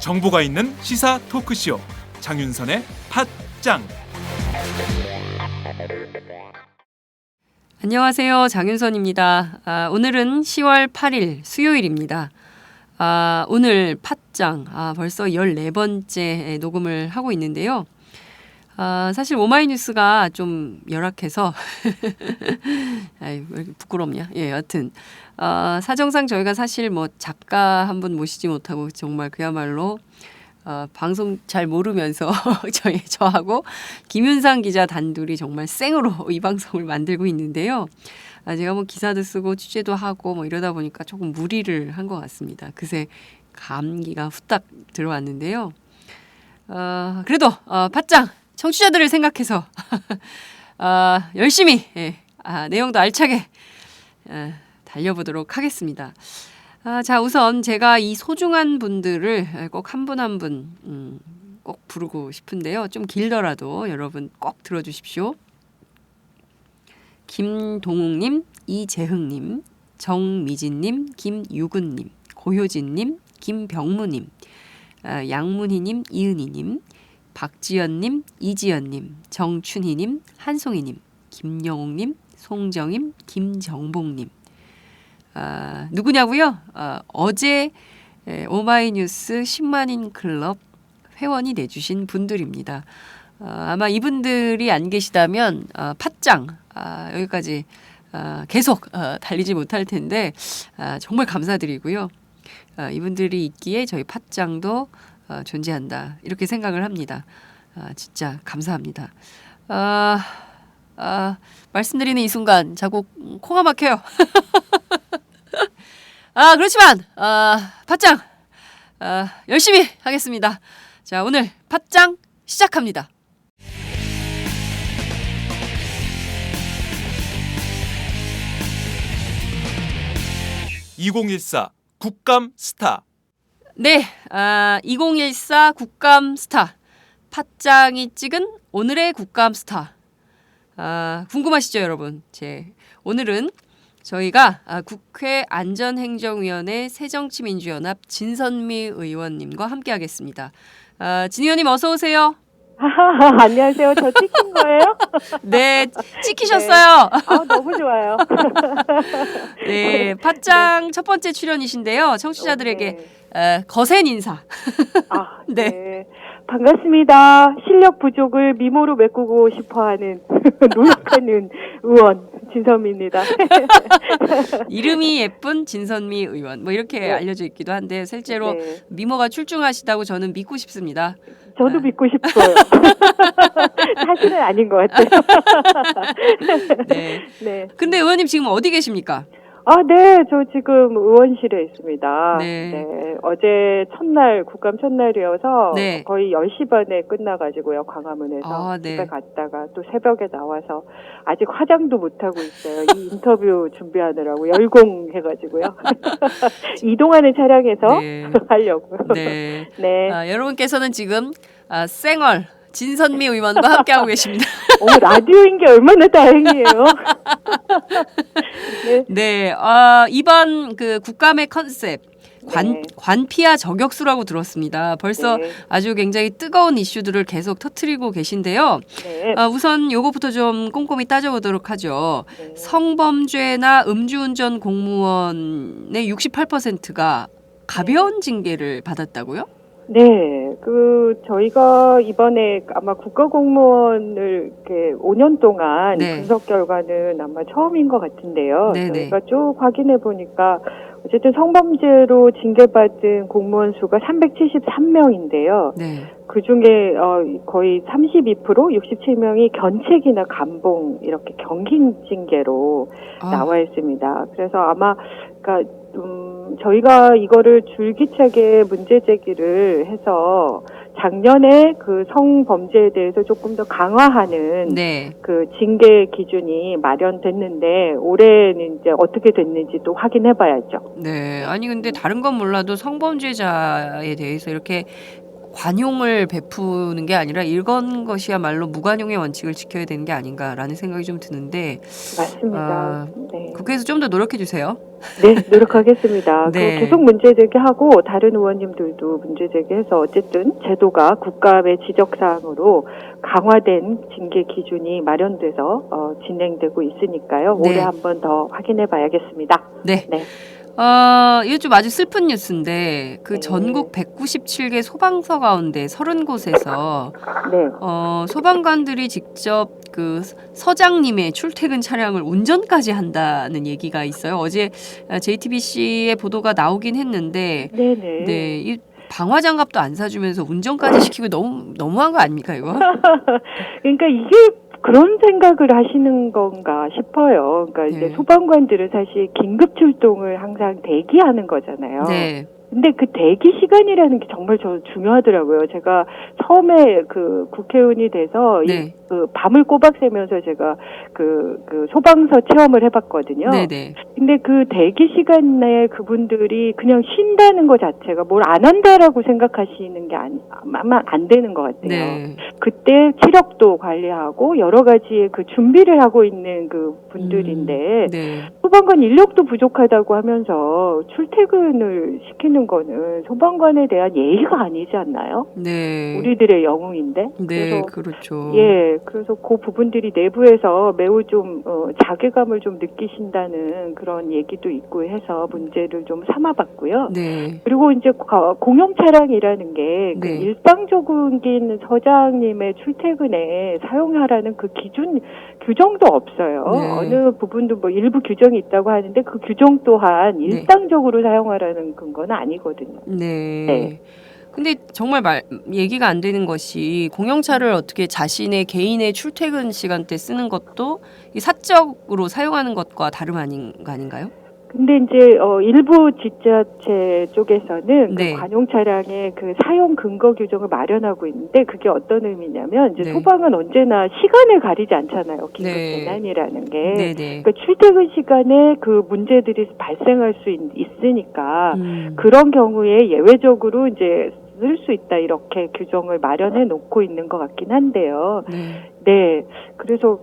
정보가 있는 시사 토크쇼 장윤선의 팟짱. 안녕하세요. 장윤선입니다. 오늘은 10월 8일 수요일입니다. 오늘 팟짱 벌써 14번째 녹음을 하고 있는데요. 사실 오마이뉴스가 좀 열악해서 아이, 왜 이렇게 부끄럽냐. 예, 여튼 사정상 저희가 사실 뭐 작가 한 분 모시지 못하고 정말 그야말로 방송 잘 모르면서 저하고 김윤상 기자 단둘이 정말 생으로 이 방송을 만들고 있는데요. 제가 뭐 기사도 쓰고 취재도 하고 뭐 이러다 보니까 조금 무리를 한 것 같습니다. 그새 감기가 후딱 들어왔는데요. 그래도 팟짱 청취자들을 생각해서 열심히 내용도 알차게 달려보도록 하겠습니다. 자, 우선 제가 이 소중한 분들을 꼭 한 분 한 분 꼭 부르고 싶은데요. 좀 길더라도 여러분 꼭 들어주십시오. 김동욱님, 이재흥님, 정미진님, 김유근님, 고효진님, 김병무님, 양문희님, 이은희님, 박지연님, 이지연님, 정춘희님, 한송이님, 김영옥님, 송정임, 김정복님. 누구냐고요? 어제 오마이뉴스 10만인 클럽 회원이 내주신 분들입니다. 아마 이분들이 안 계시다면 팟짱 여기까지 계속 달리지 못할 텐데 정말 감사드리고요. 이분들이 있기에 저희 팟짱도 존재한다 이렇게 생각을 합니다. 진짜 감사합니다. 말씀드리는 이 순간 자꾸 코가 막혀요. 그렇지만 팟짱 열심히 하겠습니다. 자, 오늘 팟짱 시작합니다. (2014) 국감 스타. 네, 2014 국감 스타 팟짱이 찍은 오늘의 국감 스타. 궁금하시죠, 여러분? 오늘은 저희가 국회 안전행정위원회 새정치민주연합 진선미 의원님과 함께하겠습니다. 진 의원님 어서 오세요. 안녕하세요. 저 찍힌 거예요? 네, 찍히셨어요. 네. 너무 좋아요. 네, 팟짱 첫 번째 출연이신데요. 청취자들에게 거센 인사. 네. 네. 반갑습니다. 실력 부족을 미모로 메꾸고 싶어하는 노력하는 의원 진선미입니다. 이름이 예쁜 진선미 의원 뭐 이렇게 네. 알려져 있기도 한데 실제로 네. 미모가 출중하시다고 저는 믿고 싶습니다. 저도 믿고 싶어요. 사실은 아닌 것 같아요. 네. 네. 근데 의원님 지금 어디 계십니까? 네. 저 지금 의원실에 있습니다. 네. 어제 국감 첫날이어서 네. 거의 10시 반에 끝나가지고요. 광화문에서 네. 집에 갔다가 또 새벽에 나와서 아직 화장도 못하고 있어요. 이 인터뷰 준비하느라고 열공해가지고요. 이동하는 차량에서 네. 하려고요. 네. 네. 여러분께서는 지금 생얼 진선미 의원과 함께하고 계십니다. 라디오인 게 얼마나 다행이에요. 네. 네. 이번 그 국감의 컨셉 네. 관피아 저격수라고 들었습니다. 벌써 네. 아주 굉장히 뜨거운 이슈들을 계속 터뜨리고 계신데요. 네. 우선 요거부터 좀 꼼꼼히 따져보도록 하죠. 네. 성범죄나 음주운전 공무원의 68%가 가벼운 징계를 받았다고요? 네, 저희가 이번에 아마 국가공무원을 이렇게 5년 동안 네. 분석 결과는 아마 처음인 것 같은데요. 네네. 저희가 쭉 확인해 보니까 어쨌든 성범죄로 징계받은 공무원 수가 373명인데요. 네. 그 중에 거의 32% 67명이 견책이나 감봉 이렇게 경긴 징계로 나와 있습니다. 그래서 아마 저희가 이거를 줄기차게 문제 제기를 해서 작년에 그 성범죄에 대해서 조금 더 강화하는 네. 그 징계 기준이 마련됐는데 올해는 이제 어떻게 됐는지 또 확인해 봐야죠. 네. 아니 근데 다른 건 몰라도 성범죄자에 대해서 이렇게 관용을 베푸는 게 아니라 이런 것이야말로 무관용의 원칙을 지켜야 되는 게 아닌가라는 생각이 좀 드는데 맞습니다. 네. 국회에서 좀 더 노력해 주세요. 네, 노력하겠습니다. 네. 계속 문제 제기하고 다른 의원님들도 문제 제기해서 어쨌든 제도가 국감의 지적사항으로 강화된 징계 기준이 마련돼서 진행되고 있으니까요. 네. 올해 한 번 더 확인해 봐야겠습니다. 네. 네. 이거 좀 아주 슬픈 뉴스인데 그 네. 전국 197개 소방서 가운데 30곳에서 네. 소방관들이 직접 그 서장님의 출퇴근 차량을 운전까지 한다는 얘기가 있어요. 어제 JTBC의 보도가 나오긴 했는데 네네. 네, 이 방화장갑도 안 사주면서 운전까지 시키고 너무한 거 아닙니까 이거? 그러니까 이게 그런 생각을 하시는 건가 싶어요. 그러니까 이제 네. 소방관들은 사실 긴급 출동을 항상 대기하는 거잖아요. 네, 근데 그 대기 시간이라는 게 정말 저 중요하더라고요. 제가 처음에 그 국회의원이 돼서 네. 그 밤을 꼬박 새면서 제가 그 소방서 체험을 해봤거든요. 네, 네, 근데 그 대기 시간 내에 그분들이 그냥 쉰다는 것 자체가 뭘 안 한다라고 생각하시는 게 아마 안 되는 것 같아요. 네, 그때 체력도 관리하고 여러 가지의 그 준비를 하고 있는 그 분들인데 네, 소방관 인력도 부족하다고 하면서 출퇴근을 시키는 거는 소방관에 대한 예의가 아니지 않나요? 네, 우리들의 영웅인데. 네, 그래서 그렇죠. 그래서 그 부분들이 내부에서 매우 좀 자괴감을 좀 느끼신다는 그런 얘기도 있고 해서 문제를 좀 삼아봤고요. 네, 그리고 이제 공용 차량이라는 게 그 네. 일상적인 서장님의 출퇴근에 사용하라는 그 규정도 없어요. 네. 어느 부분도 뭐 일부 규정이 있다고 하는데 그 규정 또한 일상적으로 사용하라는 근거는 아니거든요. 네. 네. 근데 정말 얘기가 안 되는 것이 공용차를 어떻게 자신의 개인의 출퇴근 시간대 쓰는 것도 이 사적으로 사용하는 것과 다름 아닌가요? 근데 이제 일부 지자체 쪽에서는 네. 그 관용 차량의 그 사용 근거 규정을 마련하고 있는데 그게 어떤 의미냐면 이제 네. 소방은 언제나 시간을 가리지 않잖아요. 긴급 네. 재난이라는 게. 네, 네. 그러니까 출퇴근 시간에 그 문제들이 발생할 수 있으니까 그런 경우에 예외적으로 이제 쓸 수 있다 이렇게 규정을 마련해 놓고 있는 것 같긴 한데요. 네. 네, 그래서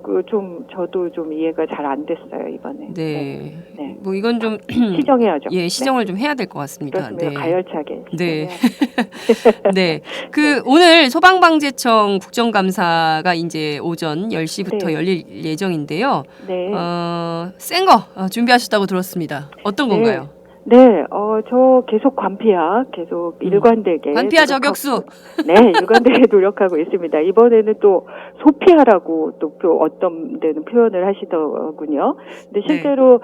저도 좀 이해가 잘 안 됐어요 이번에. 네. 네. 뭐 이건 좀 시정해야죠. 예, 시정을 좀 해야 될 것 같습니다. 그렇습니다. 네. 가열차게. 네. 시정해야죠. 네. 오늘 소방방재청 국정감사가 이제 오전 10시부터 네. 열릴 예정인데요. 네. 센 거 준비하셨다고 들었습니다. 어떤 네. 건가요? 네, 저 계속 관피야, 계속 일관되게. 관피아 저격수. 네, 일관되게 노력하고 있습니다. 이번에는 또 소피아라고 또 어떤 데는 표현을 하시더군요. 근데 실제로,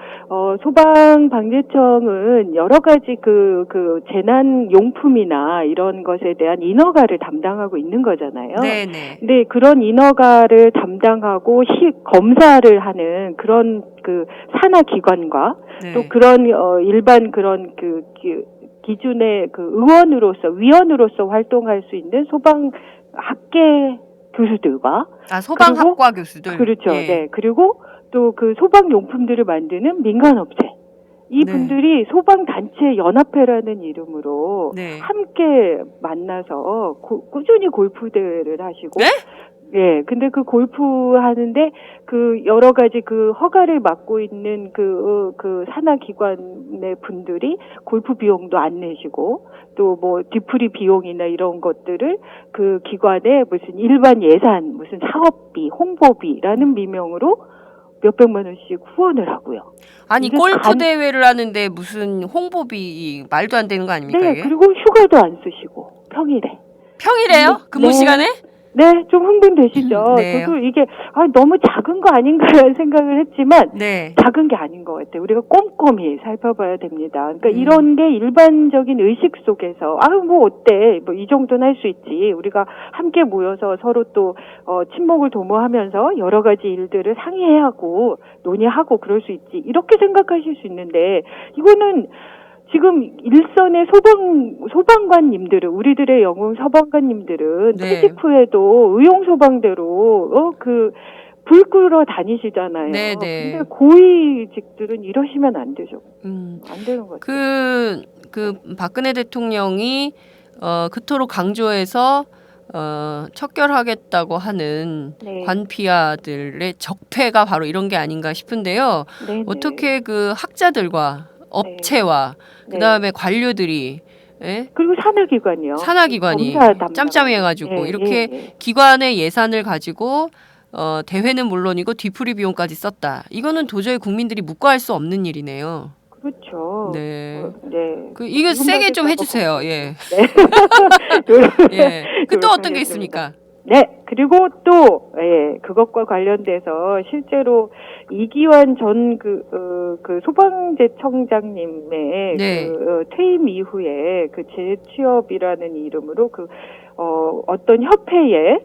소방방재청은 여러 가지 그 재난용품이나 이런 것에 대한 인허가를 담당하고 있는 거잖아요. 네네. 근데 그런 인허가를 담당하고 검사를 하는 그런 그 산하 기관과 네. 또 그런 일반 그런 그 기준의 그 위원으로서 활동할 수 있는 소방학계 교수들과 소방학과 교수들. 그렇죠. 예. 네. 그리고 또 그 소방용품들을 만드는 민간업체 이분들이 소방단체 연합회라는 이름으로 네. 함께 만나서 꾸준히 골프 대회를 하시고 네? 예, 근데 그 골프 하는데 그 여러 가지 그 허가를 맡고 있는 그 산하 기관의 분들이 골프 비용도 안 내시고 또 뭐 뒤풀이 비용이나 이런 것들을 그 기관에 무슨 일반 예산, 무슨 사업비, 홍보비라는 미명으로 몇백만 원씩 후원을 하고요. 아니 골프 대회를 하는데 무슨 홍보비 말도 안 되는 거 아닙니까 네, 이게? 그리고 휴가도 안 쓰시고 평일에. 평일에요? 근무 네. 시간에? 네, 좀 흥분되시죠. 네. 저도 이게 너무 작은 거 아닌가라는 생각을 했지만 네. 작은 게 아닌 것 같아요. 우리가 꼼꼼히 살펴봐야 됩니다. 그러니까 이런 게 일반적인 의식 속에서 뭐 어때? 뭐 이 정도는 할 수 있지. 우리가 함께 모여서 서로 또 친목을 도모하면서 여러 가지 일들을 상의하고 논의하고 그럴 수 있지. 이렇게 생각하실 수 있는데 이거는 지금 일선의 소방관님들은 우리들의 영웅 소방관님들은 네. 퇴직 후에도 의용 소방대로 불 끄러 다니시잖아요. 네, 네. 근데 고위직들은 이러시면 안 되죠. 안 되는 거죠. 그 박근혜 대통령이 그토록 강조해서 척결하겠다고 하는 네. 관피아들의 적폐가 바로 이런 게 아닌가 싶은데요. 네네. 어떻게 그 학자들과 업체와 네. 그다음에 관료들이 예? 그리고 산하기관이요. 산하기관이 검사 담당. 짬짬해가지고 예, 이렇게 예, 예. 기관의 예산을 가지고 대회는 물론이고 뒤풀이 비용까지 썼다. 이거는 도저히 국민들이 묵과할 수 없는 일이네요. 그렇죠. 네. 네. 이거 세게 좀 흉내를 해주세요. 까고. 예. 네. 예. 그 또 어떤 게 노력하겠습니다. 있습니까? 네, 그리고 또, 그것과 관련돼서 실제로 이기환 전 소방제청장님의 네. 퇴임 이후에 그 재취업이라는 이름으로 어떤 협회에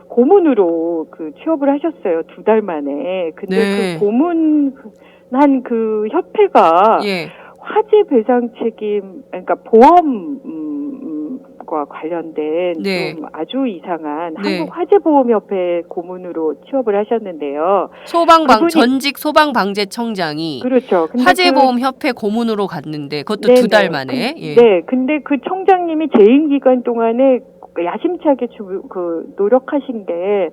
고문으로 취업을 하셨어요. 2달 만에. 근데 네. 그 고문한 그 협회가 예. 화재 배상 책임, 그러니까 보험과 관련된 네. 좀 아주 이상한 네. 한국화재보험협회 고문으로 취업을 하셨는데요. 전직 소방방재청장이 그렇죠. 근데 화재보험협회 고문으로 갔는데 그것도 네네. 2달 만에. 예. 네, 근데 그 청장님이 재임 기간 동안에 야심차게 노력하신 게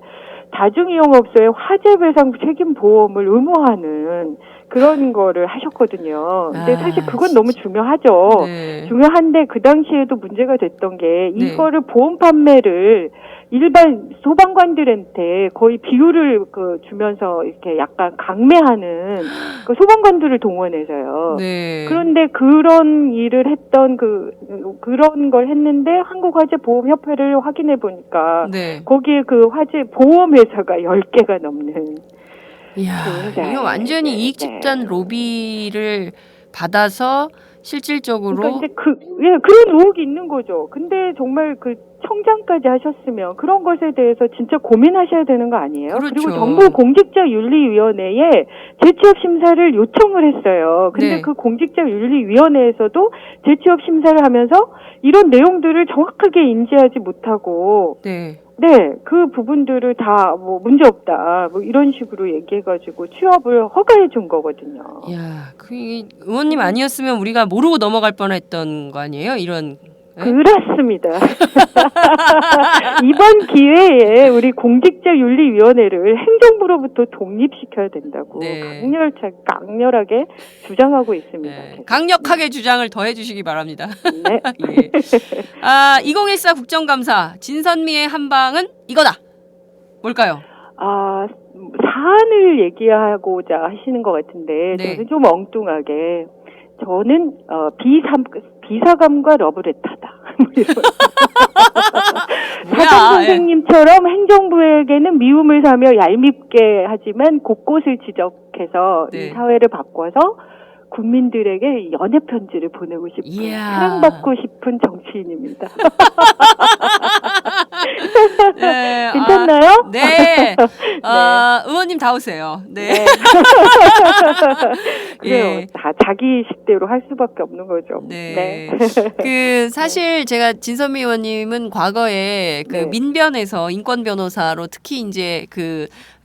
다중이용업소의 화재배상 책임 보험을 의무화하는 그런 거를 하셨거든요. 근데 사실 그건 너무 중요하죠. 네. 중요한데 그 당시에도 문제가 됐던 게 네. 이거를 보험 판매를 일반 소방관들한테 거의 비율을 주면서 이렇게 약간 강매하는 그 소방관들을 동원해서요. 네. 그런데 그런 일을 했던 그런 걸 했는데 한국화재보험협회를 확인해 보니까 네. 거기에 그 화재 보험회사가 10개가 넘는. 이야, 네. 이거 완전히 네. 이익 집단 로비를 받아서 실질적으로 그러니까 이제 그런 의혹이 있는 거죠. 근데 정말 청장까지 하셨으면 그런 것에 대해서 진짜 고민하셔야 되는 거 아니에요? 그렇죠. 그리고 정보공직자윤리위원회에 재취업 심사를 요청을 했어요. 근데 네. 그 공직자윤리위원회에서도 재취업 심사를 하면서 이런 내용들을 정확하게 인지하지 못하고 네. 네, 그 부분들을 다 문제 없다 이런 식으로 얘기해가지고 취업을 허가해 준 거거든요. 야, 의원님 아니었으면 우리가 모르고 넘어갈 뻔했던 거 아니에요? 이런. 네? 그렇습니다. 이번 기회에 우리 공직자윤리위원회를 행정부로부터 독립시켜야 된다고 네. 강렬하게 주장하고 있습니다. 네. 강력하게 주장을 더 해주시기 바랍니다. 네. 예. 2014 국정감사 진선미의 한방은 이거다. 뭘까요? 사안을 얘기하고자 하시는 것 같은데 네. 저는 좀 엉뚱하게 저는 비사감과 러브레터다. 사장 선생님처럼 행정부에게는 미움을 사며 얄밉게 하지만 곳곳을 지적해서 네. 이 사회를 바꿔서 국민들에게 연애 편지를 보내고 싶은 사랑받고 싶은 정치인입니다. 네, 괜찮나요? 네. 의원님 다 오세요. 네. 네. 그래요. 예. 다 자기 식대로 할 수밖에 없는 거죠. 네. 사실 제가 진선미 의원님은 과거에 네. 민변에서 인권 변호사로 특히 이제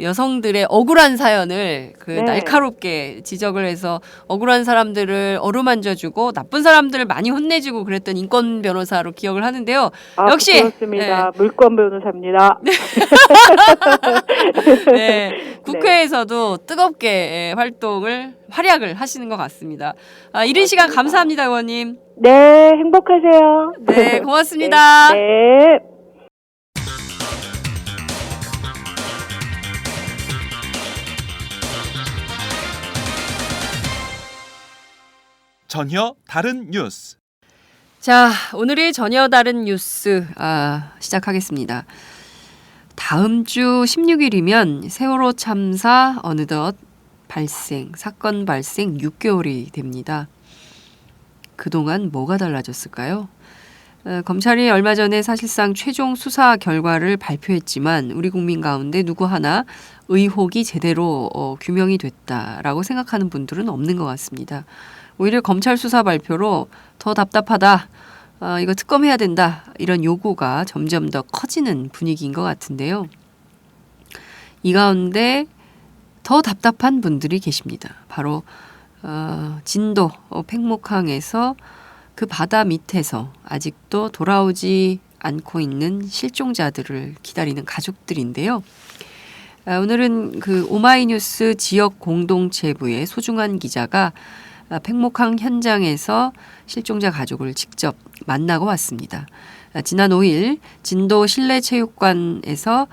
여성들의 억울한 사연을 네. 날카롭게 지적을 해서 억울한 사람들을 어루만져주고 나쁜 사람들을 많이 혼내주고 그랬던 인권 변호사로 기억을 하는데요. 역시 그렇습니다. 물권 변호사입니다. 네. 국회에서도 뜨겁게 활약을 하시는 것 같습니다. 이른 시간 감사합니다, 의원님. 네, 행복하세요. 네, 고맙습니다. 네. 전혀 다른 뉴스. 자, 오늘의 전혀 다른 뉴스 시작하겠습니다. 다음 주 16일이면 세월호 참사 어느덧 사건 발생 6개월이 됩니다. 그동안 뭐가 달라졌을까요? 검찰이 얼마 전에 사실상 최종 수사 결과를 발표했지만 우리 국민 가운데 누구 하나 의혹이 제대로 규명이 됐다라고 생각하는 분들은 없는 것 같습니다. 오히려 검찰 수사 발표로 더 답답하다, 이거 특검해야 된다, 이런 요구가 점점 더 커지는 분위기인 것 같은데요. 이 가운데 더 답답한 분들이 계십니다. 바로 진도 팽목항에서 그 바다 밑에서 아직도 돌아오지 않고 있는 실종자들을 기다리는 가족들인데요. 오늘은 그 오마이뉴스 지역 공동체부의 소중한 기자가 팽목항 현장에서 실종자 가족을 직접 만나고 왔습니다. 지난 5일 진도 실내체육관에서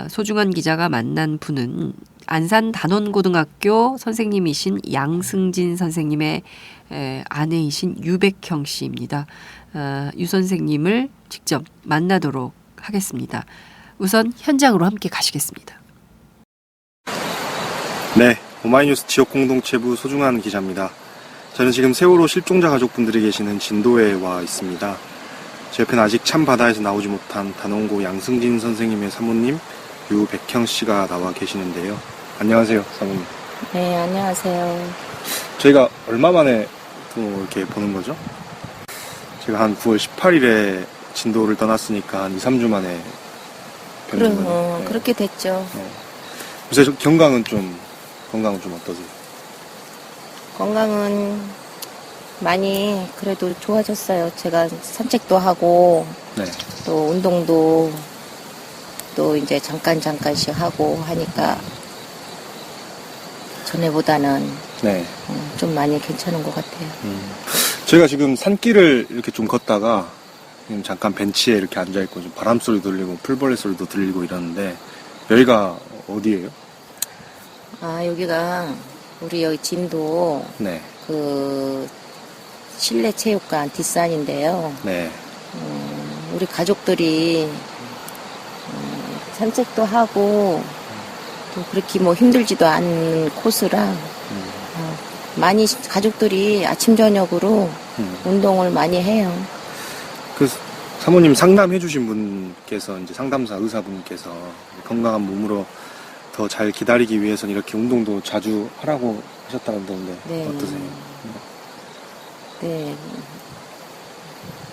소중한 기자가 만난 분은 안산 단원고등학교 선생님이신 양승진 선생님의 아내이신 유백형 씨입니다. 유 선생님을 직접 만나도록 하겠습니다. 우선 현장으로 함께 가시겠습니다. 네, 오마이뉴스 지역공동체부 소중한 기자입니다. 저는 지금 세월호 실종자 가족분들이 계시는 진도에 와 있습니다. 제 옆에는 아직 참 바다에서 나오지 못한 단원고 양승진 선생님의 사모님 유백형 씨가 나와 계시는데요. 안녕하세요, 사모님. 네, 안녕하세요. 저희가 얼마 만에 또 이렇게 보는 거죠? 제가 한 9월 18일에 진도를 떠났으니까 한 2, 3주 만에 뵙는 거죠. 네. 그렇게 됐죠. 네. 요새 건강은 좀 어떠세요? 건강은 많이 그래도 좋아졌어요. 제가 산책도 하고, 네. 또 운동도 또 이제 잠깐씩 하고 하니까 전에보다는 네. 좀 많이 괜찮은 것 같아요. 저희가 지금 산길을 이렇게 좀 걷다가 지금 잠깐 벤치에 이렇게 앉아있고 좀 바람 소리도 들리고 풀벌레 소리도 들리고 이러는데 여기가 어디예요? 아, 여기가 우리 여기 진도 네. 그 실내체육관 뒷산인데요. 네. 우리 가족들이 산책도 하고 또 그렇게 뭐 힘들지도 않은 코스라 많이 가족들이 아침 저녁으로 운동을 많이 해요. 그 사모님 상담해주신 분께서 이제 상담사 의사분께서 건강한 몸으로 더 잘 기다리기 위해서는 이렇게 운동도 자주 하라고 하셨다던데 네. 어떠세요? 네.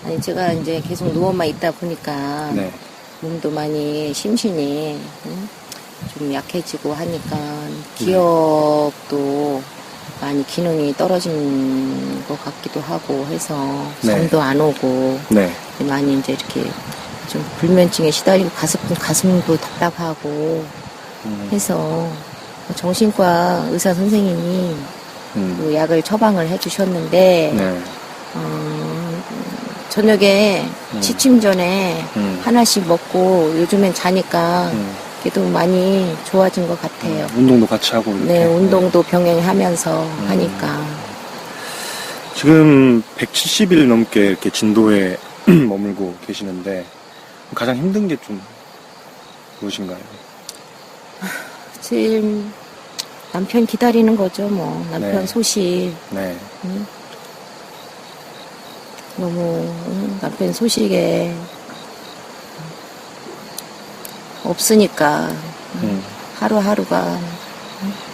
아니 제가 이제 계속 누워만 있다 보니까 네. 몸도 많이 심신이 좀 약해지고 하니까 기억도 많이 기능이 떨어진 것 같기도 하고 해서 네. 잠도 안 오고 네. 많이 이제 이렇게 좀 불면증에 시달리고 가슴도 답답하고 해서 정신과 의사 선생님이 그 약을 처방을 해주셨는데 네. 저녁에 취침 전에 하나씩 먹고 요즘엔 자니까 그래도 많이 좋아진 것 같아요. 운동도 같이 하고 이렇게. 네, 운동도 병행하면서 하니까. 지금 170일 넘게 이렇게 진도에 머물고 계시는데 가장 힘든 게 좀 무엇인가요? 제일 남편 기다리는 거죠, 뭐. 남편 네. 소식. 네. 너무 남편 소식에 없으니까 하루하루가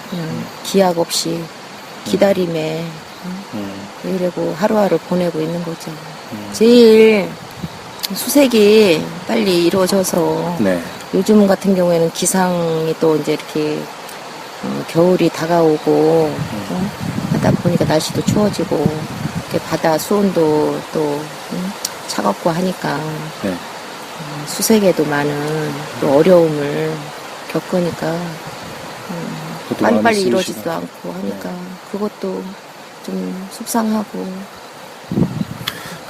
그냥 기약 없이 기다림에 이러고 하루하루 보내고 있는 거죠. 제일 수색이 빨리 이루어져서 네. 요즘 같은 경우에는 기상이 또 이제 이렇게 겨울이 다가오고 하다 보니까 날씨도 추워지고 이렇게 바다 수온도 또 차갑고 하니까 네. 수색에도 많은 또 어려움을 겪으니까 그것도 많이 빨리빨리 쓰이시고. 이루어지지도 않고 하니까 그것도 좀 속상하고.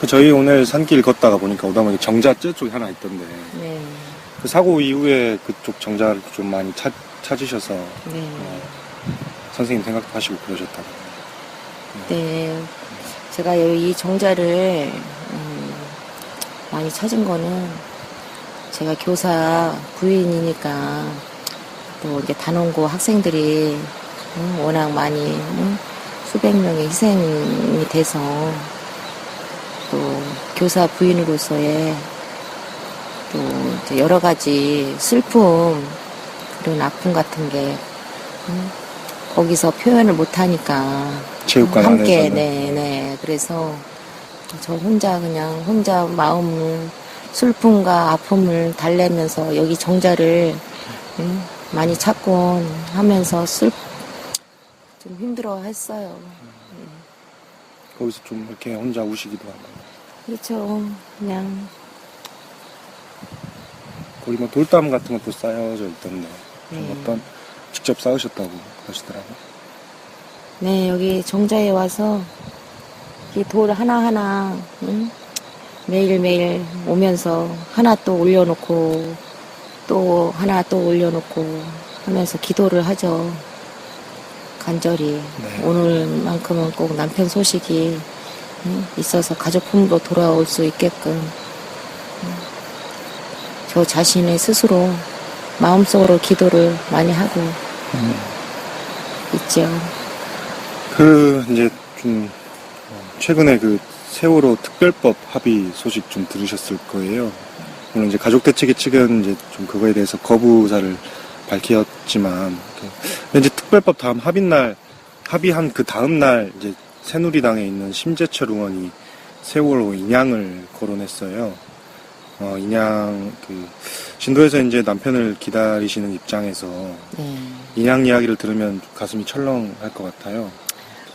저희 오늘 산길 걷다가 보니까 오다 보니 정자째 쪽에 하나 있던데 네. 그 사고 이후에 그쪽 정자를 좀 많이 찾으셔서 네. 선생님 생각도 하시고 그러셨다고. 네. 제가 이 정자를 많이 찾은 거는 제가 교사 부인이니까 또 이제 단원고 학생들이 워낙 많이 수백 명의 희생이 돼서 또 교사 부인으로서의 또 이제 여러 가지 슬픔 그런 아픔 같은 게 거기서 표현을 못 하니까 체육관 함께 안에서는. 네 그래서 저 혼자 마음을 슬픔과 아픔을 달래면서 여기 정자를 많이 찾곤 하면서 좀 힘들어 했어요. 거기서 좀 이렇게 혼자 우시기도 하고. 그렇죠. 그냥 거기 뭐 돌담 같은 것도 쌓여져 있던데 네. 어떤 직접 쌓으셨다고 하시더라고요. 네, 여기 정자에 와서 이 돌 하나하나 응? 매일매일 오면서 하나 또 올려놓고 또 하나 또 올려놓고 하면서 기도를 하죠. 간절히. 네. 오늘만큼은 꼭 남편 소식이 응? 있어서 가족 품으로 돌아올 수 있게끔 응? 저 자신의 스스로 마음속으로 기도를 많이 하고 있죠. 이제 좀 최근에 그 세월호 특별법 합의 소식 좀 들으셨을 거예요. 물론 이제 가족대책위 측은 이제 좀 그거에 대해서 거부사를 밝혔지만 이제 특별법 다음 합의한 그 다음 날 이제 새누리당에 있는 심재철 의원이 세월호 인양을 거론했어요. 인양 진도에서 이제 남편을 기다리시는 입장에서 네. 인양 이야기를 들으면 가슴이 철렁할 것 같아요.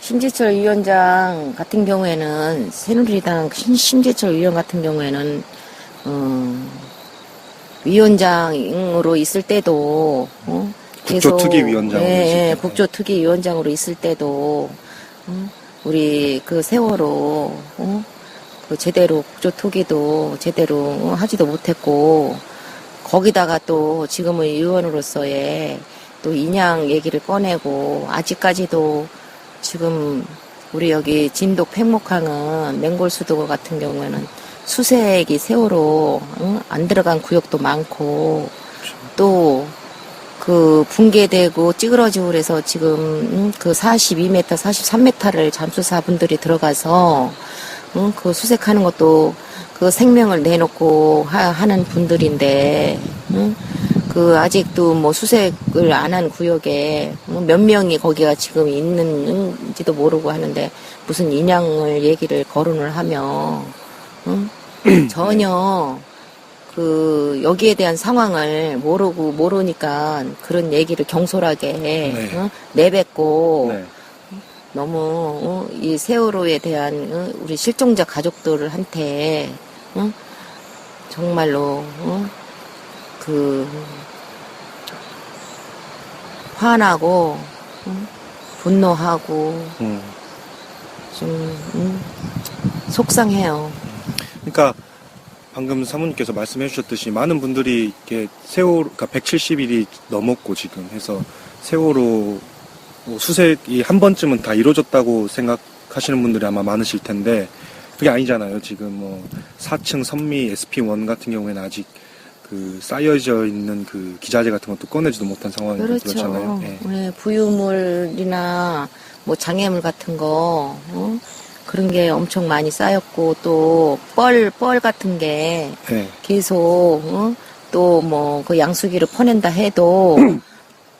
심재철 위원장 같은 경우에는 새누리당 심재철 위원 같은 경우에는 위원장으로 있을 때도 국조특위위원장으로 있을 예, 때도. 국조특위위원장으로 있을 때도 우리 그 세월호 그 제대로 국조특위도 제대로 하지도 못했고 거기다가 또 지금은 의원으로서의 또 인양 얘기를 꺼내고 아직까지도 지금 우리 여기 진도 팽목항은 맹골수도 같은 경우에는 수색이 세월호 안 들어간 구역도 많고 또 그 붕괴되고 찌그러지고 그래서 지금 그 42m, 43m를 잠수사분들이 들어가서 그 수색하는 것도 그 생명을 내놓고 하는 분들인데 그 아직도 뭐 수색을 안 한 구역에 몇 명이 거기가 지금 있는지도 모르고 하는데 무슨 인양을 얘기를 거론을 하며 전혀 그 여기에 대한 상황을 모르니까 그런 얘기를 경솔하게 네. 내뱉고 네. 너무 이 세월호에 대한 우리 실종자 가족들한테 정말로 그 화나고 분노하고 좀 속상해요. 그러니까 방금 사모님께서 말씀해 주셨듯이 많은 분들이 이렇게 그러니까 170일이 넘었고 지금 해서 세월호 수색이 한 번쯤은 다 이루어졌다고 생각하시는 분들이 아마 많으실 텐데 그게 아니잖아요. 지금 뭐 4층 선미 SP1 같은 경우에는 아직 그 쌓여져 있는 그 기자재 같은 것도 꺼내지도 못한 상황이 그렇죠. 그렇잖아요. 네. 네, 부유물이나 뭐 장애물 같은 거 그런 게 엄청 많이 쌓였고 또 뻘 같은 게 네. 계속 또 뭐 그 양수기를 퍼낸다 해도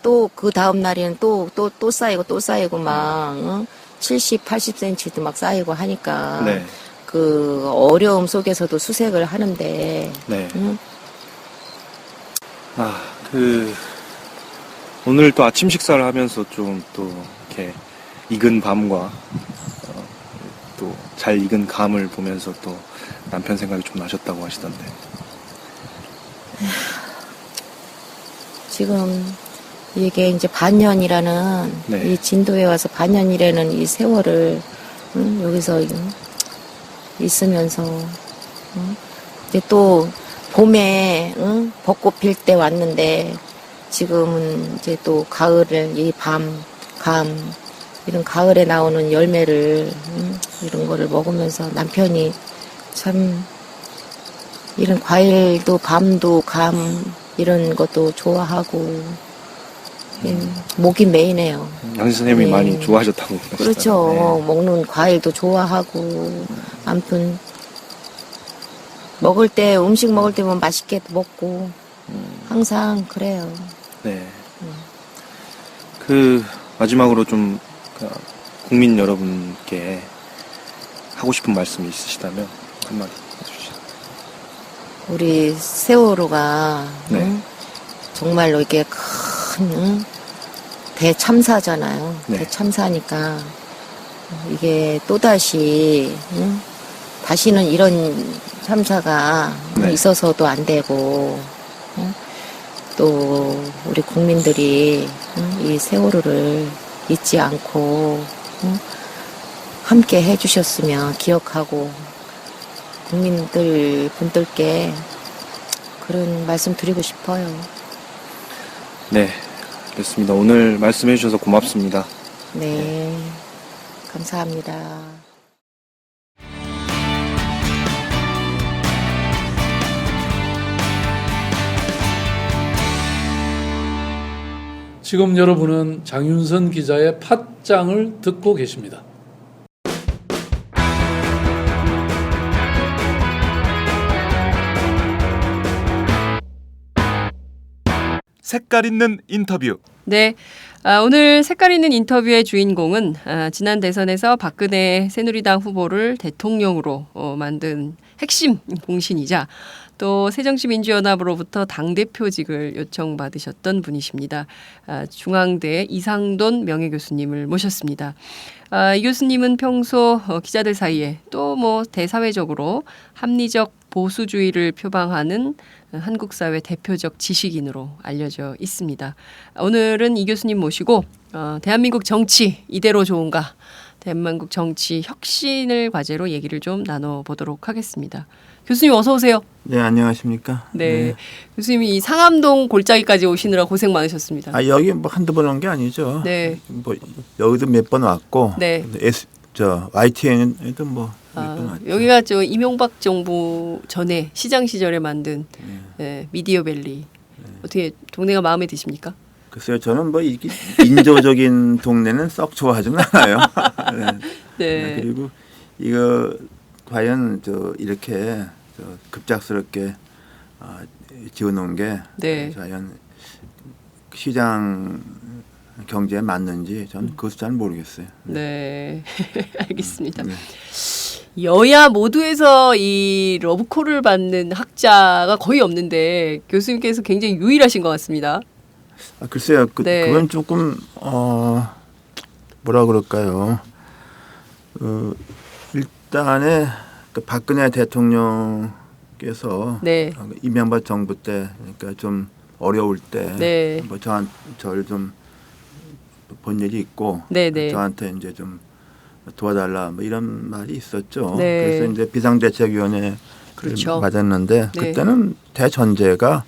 또 그 다음 날에는 또 쌓이고 막 70, 80cm도 막 쌓이고 하니까 네. 그 어려움 속에서도 수색을 하는데 네. 오늘 또 아침 식사를 하면서 좀 또 이렇게 익은 밤과 또 잘 익은 감을 보면서 또 남편 생각이 좀 나셨다고 하시던데. 지금 이게 이제 반년이라는 네. 이 진도에 와서 반년이라는 이 세월을 여기서 있으면서 이제 또 봄에 벚꽃 필 때 왔는데 지금은 이제 또 가을을 이 감 이런 가을에 나오는 열매를 이런 거를 먹으면서 남편이 참 이런 과일도 밤도 감 이런 것도 좋아하고 목이 메이네요. 양신 선생님이 네. 많이 좋아하셨다고 그러시더라고요. 그렇죠. 먹는 과일도 좋아하고 아무튼 음식 먹을 때면 맛있게 먹고 항상 그래요. 네. 그 마지막으로 좀 국민 여러분께 하고 싶은 말씀이 있으시다면 한마디 해주시죠. 우리 세월호가 네. 정말로 이게 큰 대참사잖아요. 네. 대참사니까 이게 또다시 다시는 이런 참사가 네. 있어서도 안 되고 또 우리 국민들이 이 세월호를 잊지 않고 함께 해주셨으면 기억하고 분들께 그런 말씀 드리고 싶어요. 네, 그렇습니다. 오늘 말씀해 주셔서 고맙습니다. 네, 감사합니다. 지금 여러분은 장윤선 기자의 팟짱을 듣고 계십니다. 색깔 있는 인터뷰. 네. 오늘 색깔 있는 인터뷰의 주인공은 지난 대선에서 박근혜 새누리당 후보를 대통령으로 만든 핵심 공신이자 또 새정치민주연합으로부터 당대표직을 요청받으셨던 분이십니다. 중앙대 이상돈 명예교수님을 모셨습니다. 이 교수님은 평소 기자들 사이에 또 뭐 대사회적으로 합리적 보수주의를 표방하는 한국 사회 대표적 지식인으로 알려져 있습니다. 오늘은 이 교수님 모시고 대한민국 정치 이대로 좋은가? 대한민국 정치 혁신을 과제로 얘기를 좀 나눠보도록 하겠습니다. 교수님 어서 오세요. 네, 안녕하십니까. 네. 교수님이 이 상암동 골짜기까지 오시느라 고생 많으셨습니다. 아, 여기 뭐 한두 번 온 게 아니죠. 네. 뭐 여기도 몇 번 왔고. 네. YTN에도 뭐 몇 번 왔죠. 여기가 저 이명박 정부 전에 시장 시절에 만든 미디어밸리. 어떻게 동네가 마음에 드십니까? 글쎄요, 저는 뭐 이게 인조적인 동네는 썩 좋아하지는 않아요. 네. 그리고 이거 과연 이렇게 급작스럽게 지어놓은 게 네. 과연 시장 경제에 맞는지 저는 그것도 잘 모르겠어요. 네. 알겠습니다. 네. 여야 모두에서 이 러브콜을 받는 학자가 거의 없는데 교수님께서 굉장히 유일하신 것 같습니다. 글쎄요, 네. 그건 조금 뭐라 그럴까요? 일단에 박근혜 대통령께서 네. 이명박 정부 때, 그러니까 좀 어려울 때, 네. 뭐 저를 좀 본 일이 있고, 네, 네. 저한테 이제 좀 도와달라, 뭐 이런 말이 있었죠. 네. 그래서 이제 비상대책위원회 그렇죠. 맞았는데 네. 그때는 대전제가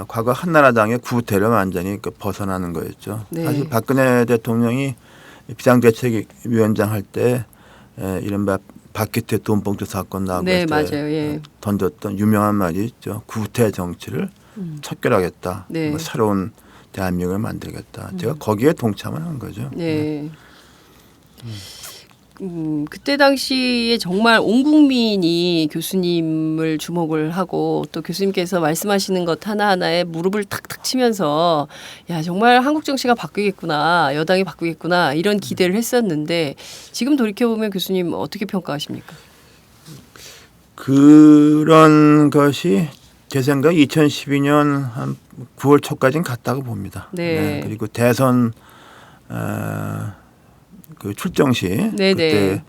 과거 한나라당의 구태를 완전히 벗어나는 거였죠. 네. 사실 박근혜 대통령이 비상대책위원장 할 때 이른바 박기태 돈봉투 사건 나왔을 네, 때 맞아요. 예. 던졌던 유명한 말이 있죠. 구태 정치를 척결하겠다. 네. 뭐 새로운 대한민국을 만들겠다. 제가 거기에 동참을 한 거죠. 네. 그때 당시에 정말 온 국민이 교수님을 주목을 하고 또 교수님께서 말씀하시는 것 하나하나에 무릎을 탁탁 치면서 야 정말 한국 정치가 바뀌겠구나 여당이 바뀌겠구나 이런 기대를 했었는데 지금 돌이켜보면 교수님 어떻게 평가하십니까? 그런 것이 제 생각 2012년 한 9월 초까지는 갔다고 봅니다. 네. 그리고 대선 그 출정 시 네네. 그때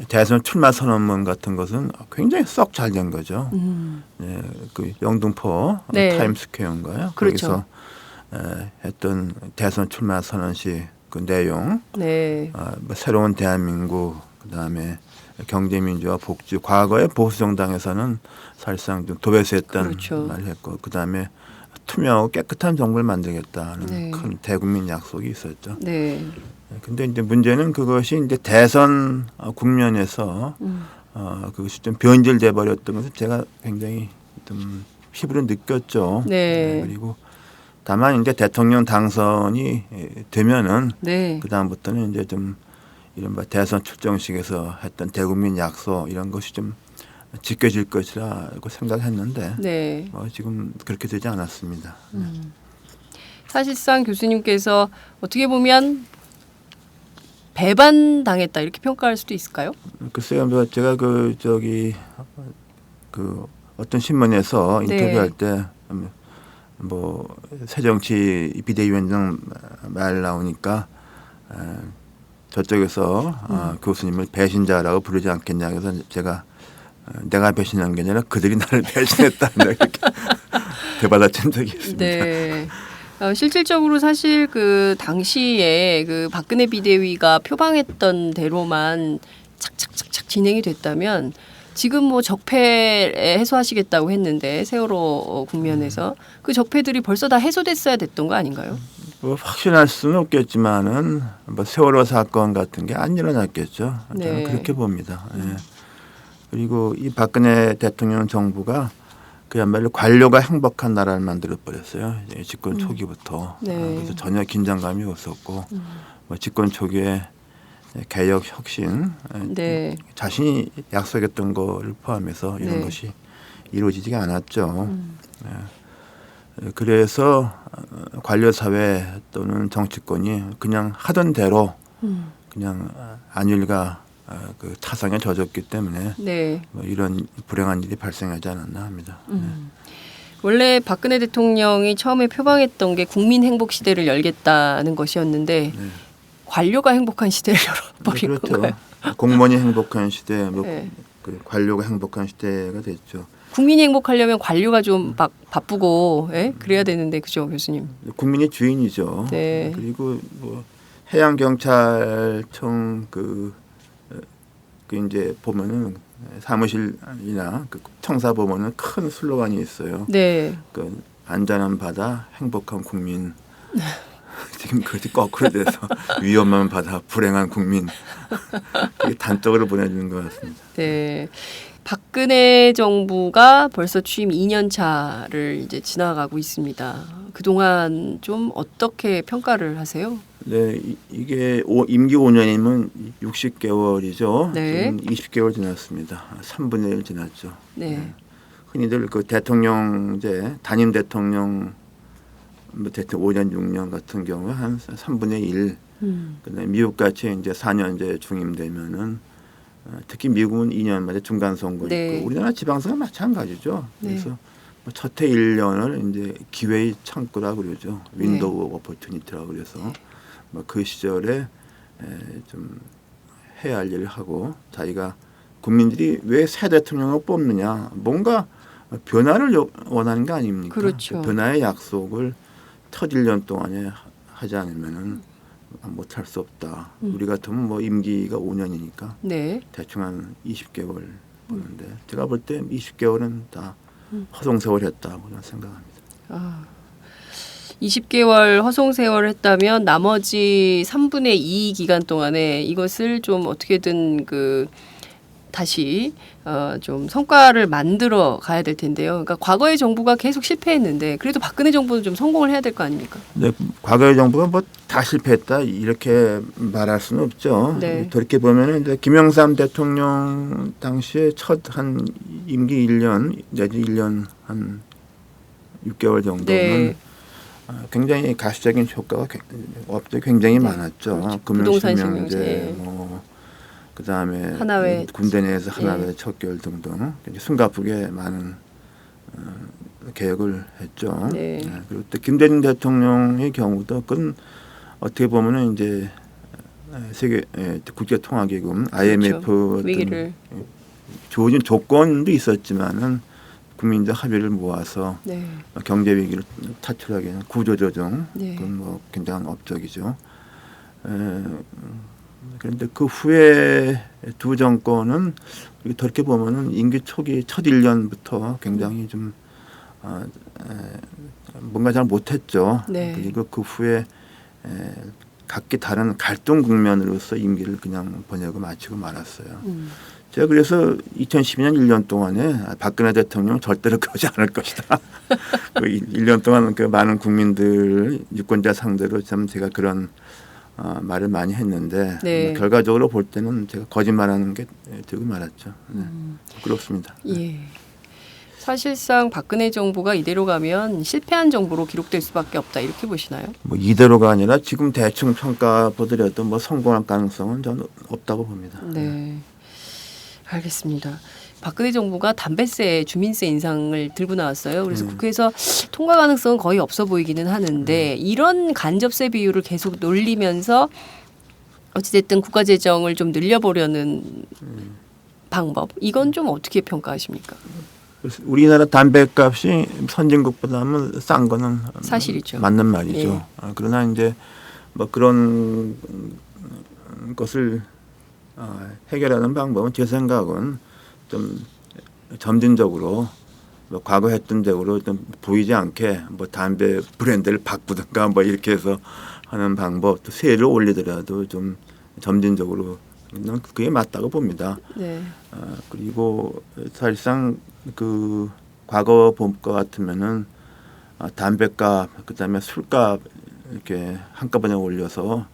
대선 출마 선언문 같은 것은 굉장히 썩 잘 된 거죠. 네, 그 영등포 네. 타임스퀘어인가요? 그렇죠. 거기서 했던 대선 출마 선언 시 그 내용, 네. 뭐 새로운 대한민국, 그다음에 경제민주화 복지, 과거의 보수정당에서는 사실상 좀 도배수했던 그렇죠. 말을 했고, 그다음에 투명하고 깨끗한 정부를 만들겠다는 네. 큰 대국민 약속이 있었죠. 네. 근데 이제 문제는 그것이 이제 대선 국면에서 그것이 좀 변질돼 버렸던 것을 제가 굉장히 좀 피부로 느꼈죠. 네. 그리고 다만 이제 대통령 당선이 되면은 네. 그 다음부터는 이제 좀 이른바 대선 출정식에서 했던 대국민 약속 이런 것이 좀 지켜질 것이라고 생각했는데 네. 지금 그렇게 되지 않았습니다. 사실상 교수님께서 어떻게 보면 배반당했다 이렇게 평가할 수도 있을까요? 글쎄요, 뭐 제가 그 어떤 신문에서 네. 인터뷰할 때 뭐 새정치 비대위원장 말 나오니까 저쪽에서 교수님을 배신자라고 부르지 않겠냐 해서 제가 내가 배신한 게 아니라 그들이 나를 배신했다 이렇게 되받아친 적이 있습니다. 네. 실질적으로 사실 그 당시에 그 박근혜 비대위가 표방했던 대로만 착착착착 진행이 됐다면 지금 뭐 적폐 해소하시겠다고 했는데 세월호 국면에서 그 적폐들이 벌써 다 해소됐어야 됐던 거 아닌가요? 뭐 확신할 수는 없겠지만은 뭐 세월호 사건 같은 게 안 일어났겠죠. 저는 네. 그렇게 봅니다. 예. 그리고 이 박근혜 대통령 정부가 그야말로 관료가 행복한 나라를 만들어 버렸어요. 집권 초기부터. 네. 그래서 전혀 긴장감이 없었고 뭐 집권 초기에 개혁 혁신 네. 자신이 약속했던 거를 포함해서 이런 네. 것이 이루어지지가 않았죠. 그래서 관료 사회 또는 정치권이 그냥 하던 대로 그냥 안일과 그 타상에 젖었기 때문에 네. 뭐 이런 불행한 일이 발생하지 않았나 합니다. 원래 박근혜 대통령이 처음에 표방했던 게 국민 행복 시대를 열겠다는 것이었는데 네. 관료가 행복한 시대를 열어버린 그렇죠. 건가요? 공무원이 행복한 시대, 뭐 네. 그 관료가 행복한 시대가 됐죠. 국민이 행복하려면 관료가 좀 바쁘고 그래야 되는데 그죠 교수님? 국민이 주인이죠. 네. 그리고 뭐 해양 경찰청 그 이제 보면은 사무실이나 그 청사 보면은 큰 슬로건이 있어요. 네. 그 안전한 바다, 행복한 국민. 지금 그렇게 거꾸로 돼서 위험한 바다, 불행한 국민. 이게 단적으로 보내주는 것 같습니다. 네. 박근혜 정부가 벌써 취임 2년 차를 이제 지나가고 있습니다. 그동안 좀 어떻게 평가를 하세요? 네, 이게 임기 5년이면 60개월이죠. 네. 지금 20개월 지났습니다. 3분의 1 지났죠. 네. 흔히들 그 대통령제 단임 대통령 뭐 대통령 5년 6년 같은 경우에 한 3분의 1. 그다음에 미국 같이 이제 4년제 중임되면은 특히 미국은 2년마다 중간 선거 네. 있고 우리나라 지방선거 마찬가지죠. 네. 그래서 뭐 첫해 1년을 이제 기회의 창구라고 그러죠. 윈도우 오브 오퍼튜니티라고 그래서 뭐 그 시절에 좀 해야 할 일을 하고 자기가 국민들이 왜 새 대통령을 뽑느냐 뭔가 변화를 원하는 게 아닙니까? 그렇죠. 변화의 약속을 첫 1년 동안에 하지 않으면은 못할 수 없다. 우리 같으면 뭐 임기가 5년이니까 네. 대충 한 20개월 보는데 제가 볼 때 20개월은 다 허송세월했다고 저는 생각합니다. 20개월 허송세월을 했다면 나머지 3분의 2 기간 동안에 이것을 좀 어떻게든 그 다시 좀 성과를 만들어 가야 될 텐데요. 그러니까 과거의 정부가 계속 실패했는데 그래도 박근혜 정부는 좀 성공을 해야 될 거 아닙니까? 네, 과거의 정부가 뭐 다 실패했다 이렇게 말할 수는 없죠. 네. 돌이켜 보면은 이제 김영삼 대통령 당시에 첫 한 임기 1년 내지 1년 한 6개월 정도는 네. 굉장히 가시적인 효과가 업적이 굉장히 많았죠. 그렇죠. 금융실명제, 부동산실명제. 뭐 그다음에 하나회. 군대 내에서 하나회 척결 등등 숨가쁘게 많은 개혁을 했죠. 네. 그리고 또 김대중 대통령의 경우도 그건 어떻게 보면은 이제 세계 국제통화기금 IMF 그렇죠. 어떤 위기를 주어진 조건도 있었지만은 국민들 합의를 모아서 네. 경제 위기를 탈출하기 위한 구조조정 네. 그건 뭐 굉장한 업적이죠. 그런데 그 후에 두 정권은 그렇게 보면은 임기 초기 첫 1년부터 굉장히 좀 뭔가 잘 못했죠. 네. 그리고 그 후에 각기 다른 갈등 국면으로서 임기를 그냥 보내고 마치고 말았어요. 제가 그래서 2012년 1년 동안에 박근혜 대통령 절대로 그러지 않을 것이다. 그 1년 동안 그 많은 국민들 유권자 상대로 참 제가 그런 말을 많이 했는데 네. 결과적으로 볼 때는 제가 거짓말하는 게 되고 말았죠. 네. 그렇습니다. 예. 사실상 박근혜 정부가 이대로 가면 실패한 정부로 기록될 수밖에 없다 이렇게 보시나요? 뭐 이대로가 아니라 지금 대충 평가 보더라도 뭐 성공할 가능성은 저는 없다고 봅니다. 네. 알겠습니다. 박근혜 정부가 담배세, 주민세 인상을 들고 나왔어요. 그래서 국회에서 통과 가능성은 거의 없어 보이기는 하는데 이런 간접세 비율을 계속 놀리면서 어찌됐든 국가 재정을 좀 늘려보려는 방법 이건 좀 어떻게 평가하십니까? 그래서 우리나라 담배값이 선진국보다는 싼 거는 사실이죠. 맞는 말이죠. 예. 그러나 이제 뭐 그런 것을 해결하는 방법은 제 생각은 좀 점진적으로 뭐 과거 했던 대로 좀 보이지 않게 뭐 담배 브랜드를 바꾸든가 뭐 이렇게 해서 하는 방법, 또 세를 올리더라도 좀 점진적으로 는 그게 맞다고 봅니다. 네. 그리고 사실상 그 과거 본 것 같으면은 담배값 그다음에 술값 이렇게 한꺼번에 올려서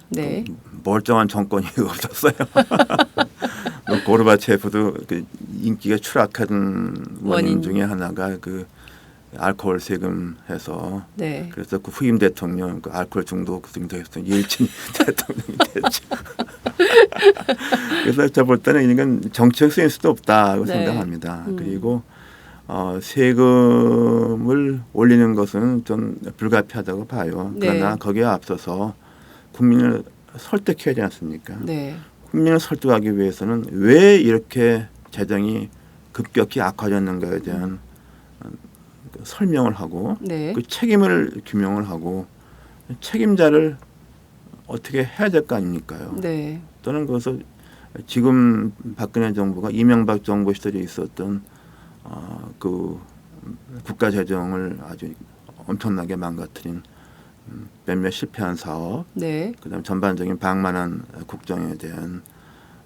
네. 멀쩡한 정권이 없었어요. 고르바체프도 그 인기가 추락한 원인 중에 하나가 그 알코올 세금 해서 네. 그래서 그 후임 대통령 그 알코올 중독 등등해서 일진 대통령이 됐죠. 그래서 저 볼 때는 이건 정치적 센스도 없다고 네. 생각합니다. 그리고 세금을 올리는 것은 좀 불가피하다고 봐요. 네. 그러나 거기에 앞서서 국민을 설득해야 되지 않습니까? 네. 국민을 설득하기 위해서는 왜 이렇게 재정이 급격히 악화됐는가에 대한 설명을 하고 네. 그 책임을 규명을 하고 책임자를 어떻게 해야 될 거 아닙니까요? 네. 또는 그것을 지금 박근혜 정부가 이명박 정부 시절에 있었던 그 국가 재정을 아주 엄청나게 망가뜨린 몇몇 실패한 사업, 네. 그다음 전반적인 방만한 국정에 대한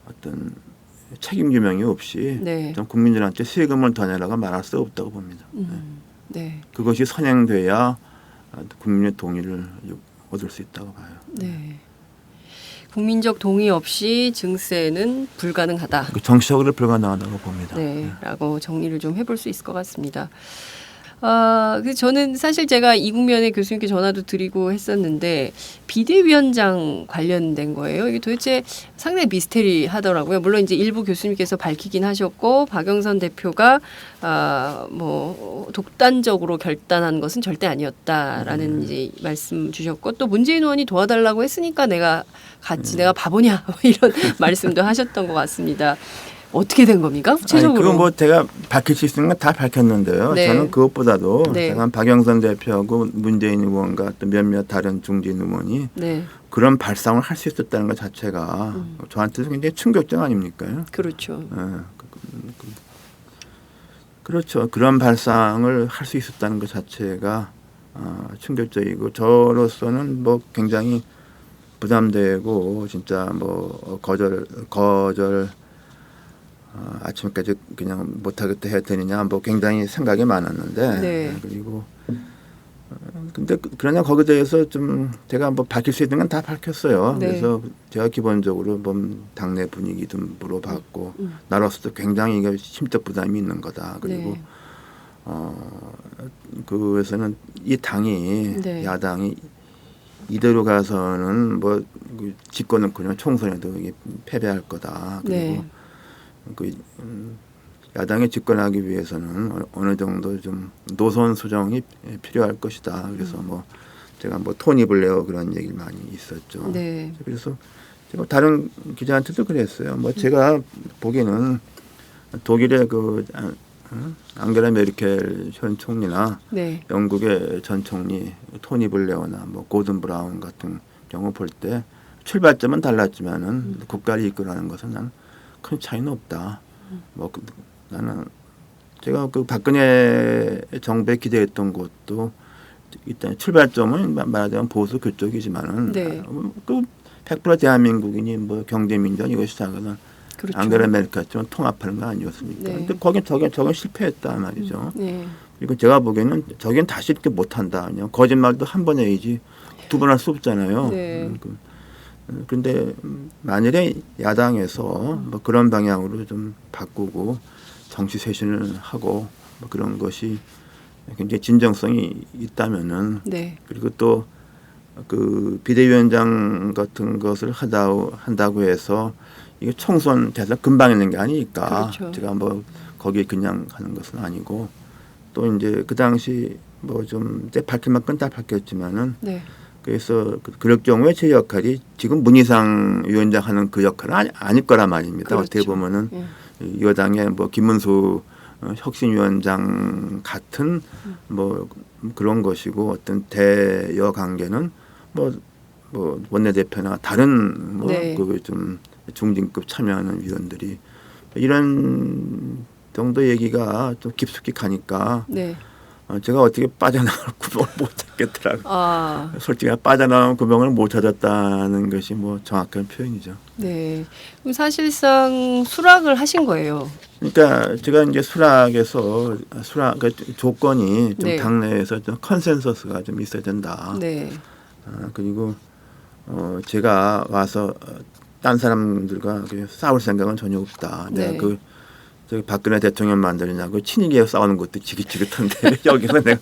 어떤 책임 규명이 없이 네. 좀 국민들한테 세금을 더 내라고 말할 수 없다고 봅니다. 네. 그것이 선행돼야 국민의 동의를 얻을 수 있다고 봐요. 네. 국민적 동의 없이 증세는 불가능하다. 그 정치적으로 불가능하다고 봅니다. 네, 라고 정리를 좀 해볼 수 있을 것 같습니다. 저는 사실 제가 이 국면에 교수님께 전화도 드리고 했었는데 비대위원장 관련된 거예요. 이게 도대체 상당히 미스테리하더라고요. 물론 이제 일부 교수님께서 밝히긴 하셨고 박영선 대표가 뭐 독단적으로 결단한 것은 절대 아니었다라는 이제 말씀 주셨고 또 문재인 의원이 도와달라고 했으니까 내가 같이 내가 바보냐 뭐 이런 말씀도 하셨던 것 같습니다. 어떻게 된 겁니까? 구체적으로. 그건 뭐 제가 밝힐 수 있는 건 다 밝혔는데요. 네. 저는 그것보다도 네. 제가 박영선 대표하고 문재인 의원과 또 몇몇 다른 중진 의원이 네. 그런 발상을 할 수 있었다는 것 자체가 저한테도 굉장히 충격적 아닙니까? 그렇죠. 그렇죠. 그런 발상을 할 수 있었다는 것 자체가 충격적이고 저로서는 뭐 굉장히 부담되고 진짜 뭐 거절 아침까지 그냥 못하겠다 해야 되느냐 뭐 굉장히 생각이 많았는데 네. 그리고 근데 그러나 거기에 대해서 좀 제가 뭐 밝힐 수 있는 건 다 밝혔어요. 네. 그래서 제가 기본적으로 뭐 당내 분위기 좀 물어봤고 나로서도 굉장히 이게 심적 부담이 있는 거다. 그리고 네. 그래서는 이 당이 네. 야당이 이대로 가서는 뭐 집권은 그냥 총선에도 이게 패배할 거다. 그리고 네. 야당이 집권하기 위해서는 어느 정도 좀 노선 수정이 필요할 것이다. 그래서 뭐 제가 뭐 토니 블레어 그런 얘기 많이 있었죠. 네. 그래서 제가 다른 기자한테도 그랬어요. 뭐 제가 보기에는 독일의 그 앙겔라 메르켈 현 총리나 네. 영국의 전 총리 토니 블레어나 뭐 고든 브라운 같은 경우 볼 때 출발점은 달랐지만은 국가를 이끌어가는 것은 난 큰 차이는 없다. 뭐 나는 제가 그 박근혜 정부에 기대했던 것도 일단 출발점은 말하자면 보수 그쪽이지만은 네. 그 100% 대한민국인이 뭐 경제민주화 이거 시작하는 그렇죠. 앙겔라 메르켈처럼 통합하는 거 아니었습니까? 네. 근데 거긴 저건 실패했다 말이죠. 네. 그리고 제가 보기에는 저긴 다시 이렇게 못한다. 그냥 거짓말도 한 번 해야지 두 번 할 수 없잖아요. 네. 그런데 만일에 야당에서 뭐 그런 방향으로 좀 바꾸고 정치 쇄신을 하고 뭐 그런 것이 굉장히 진정성이 있다면은 네. 그리고 또 그 비대위원장 같은 것을 한다고 해서 이게 총선 대선 금방 있는 게 아니니까 그렇죠. 제가 뭐 거기에 그냥 하는 것은 아니고. 또 이제 그 당시 뭐 좀 이제 밝힐 만큼 다 밝혔지만은 네. 100% 대한민국인이 뭐 경제민주화 이거 시작하는 그래서 그럴 경우에 제 역할이 지금 문희상 위원장 하는 그 역할은 아닐 거란 말입니다. 그렇죠. 어떻게 보면은 예. 여당의 뭐 김문수 혁신위원장 같은 뭐 그런 것이고 어떤 대여 관계는 뭐 원내대표나 다른 뭐 네. 그 좀 중진급 참여하는 위원들이 이런 정도 얘기가 좀 깊숙이 가니까 네. 제가 어떻게 빠져나갈 구멍을 못 찾겠더라고요. 아, 솔직히 빠져나온 구멍을 못 찾았다는 것이 뭐 정확한 표현이죠. 네. 그럼 사실상 수락을 하신 거예요. 그러니까 제가 이제 수락 그 조건이 좀 네. 당내에서 좀 컨센서스가 좀 있어야 된다. 네. 그리고 제가 와서 딴 사람들과 싸울 생각은 전혀 없다. 네. 내가 저기 박근혜 대통령 만들냐고 친이계 싸우는 것도 지긋지긋한데 여기서 내가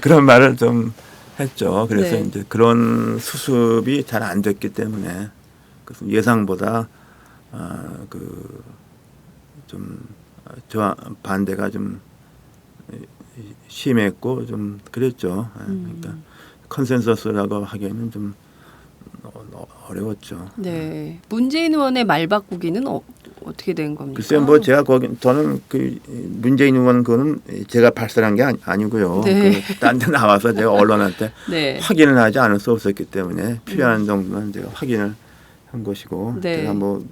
그런 말을 좀 했죠. 그래서 네. 이제 그런 수습이 잘 안 됐기 때문에 그래서 예상보다 저 반대가 좀 심했고 좀 그랬죠. 그러니까 컨센서스라고 하기에는 좀 어려웠죠. 네. 문재인 의원의 말 바꾸기는 어떻게 된 겁니까? 글쎄요, 뭐 제가 저는 그 문재인 의원 그거는 제가 발설한 게 아니고요. 네. 딴 데 나와서 제가 언론한테 네. 확인을 하지 않을 수 없었기 때문에 필요한 정도는 제가 확인을 한 것이고 네. 제가 뭐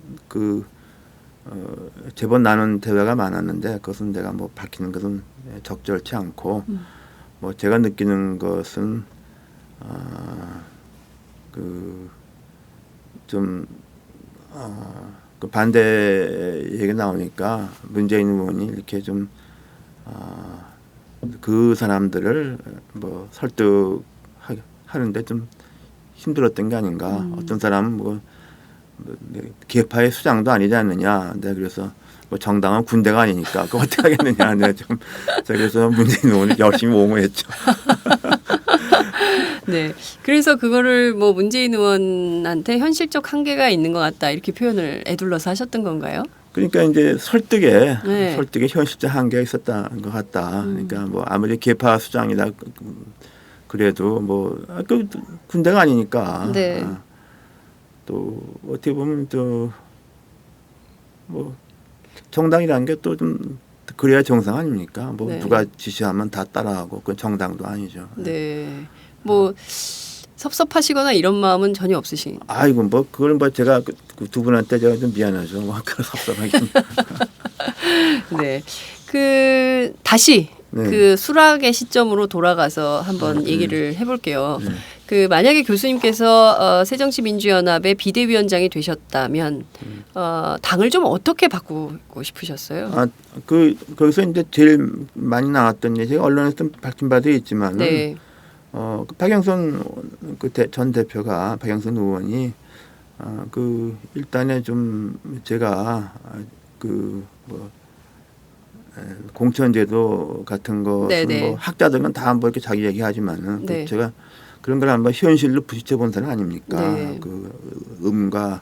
제법 나눈 대화가 많았는데 그것은 내가 뭐 밝히는 것은 적절치 않고 뭐 제가 느끼는 것은 그 반대 얘기 나오니까 문재인 의원이 이렇게 좀 그 사람들을 뭐 설득하는데 좀 힘들었던 게 아닌가. 어떤 사람은 뭐 계파의 수장도 아니지 않느냐. 네, 그래서 뭐 정당은 군대가 아니니까 그거 어떻게 하겠느냐. 네, 좀 그래서 문재인 의원을 열심히 옹호했죠. 네. 그래서 그거를 뭐 문재인 의원한테 현실적 한계가 있는 것 같다 이렇게 표현을 애둘러서 하셨던 건가요? 그러니까 이제 설득에 네. 현실적 한계가 있었다는 것 같다. 그러니까 뭐 아무리 계파 수장이다 그래도 뭐 군대가 아니니까. 네. 또 어떻게 보면 또 뭐 정당이라는 게 또 좀 그래야 정상 아닙니까? 뭐 네. 누가 지시하면 다 따라하고 그 정당도 아니죠. 네. 뭐 섭섭하시거나 이런 마음은 전혀 없으신. 아이고 뭐 그걸 뭐 제가 그 두 분한테 제가 좀 미안하죠. 뭐 그런 섭섭하긴. 네. 그 다시 네. 그 수락의 시점으로 돌아가서 한번 얘기를 해볼게요. 네. 그 만약에 교수님께서 새정치민주연합의 비대위원장이 되셨다면 당을 좀 어떻게 바꾸고 싶으셨어요? 거기서 이제 제일 많이 나왔던 얘기가 언론에서 좀 밝힌 바도 있지만 네. 그 박영선 전 대표가 박영선 의원이 일단에 좀 제가 공천제도 같은 것은 네네. 뭐 학자들은 다 뭐 이렇게 자기 얘기하지만은 네. 제가 그런 걸 한번 현실로 부딪혀 본 사람 아닙니까? 네. 그 음과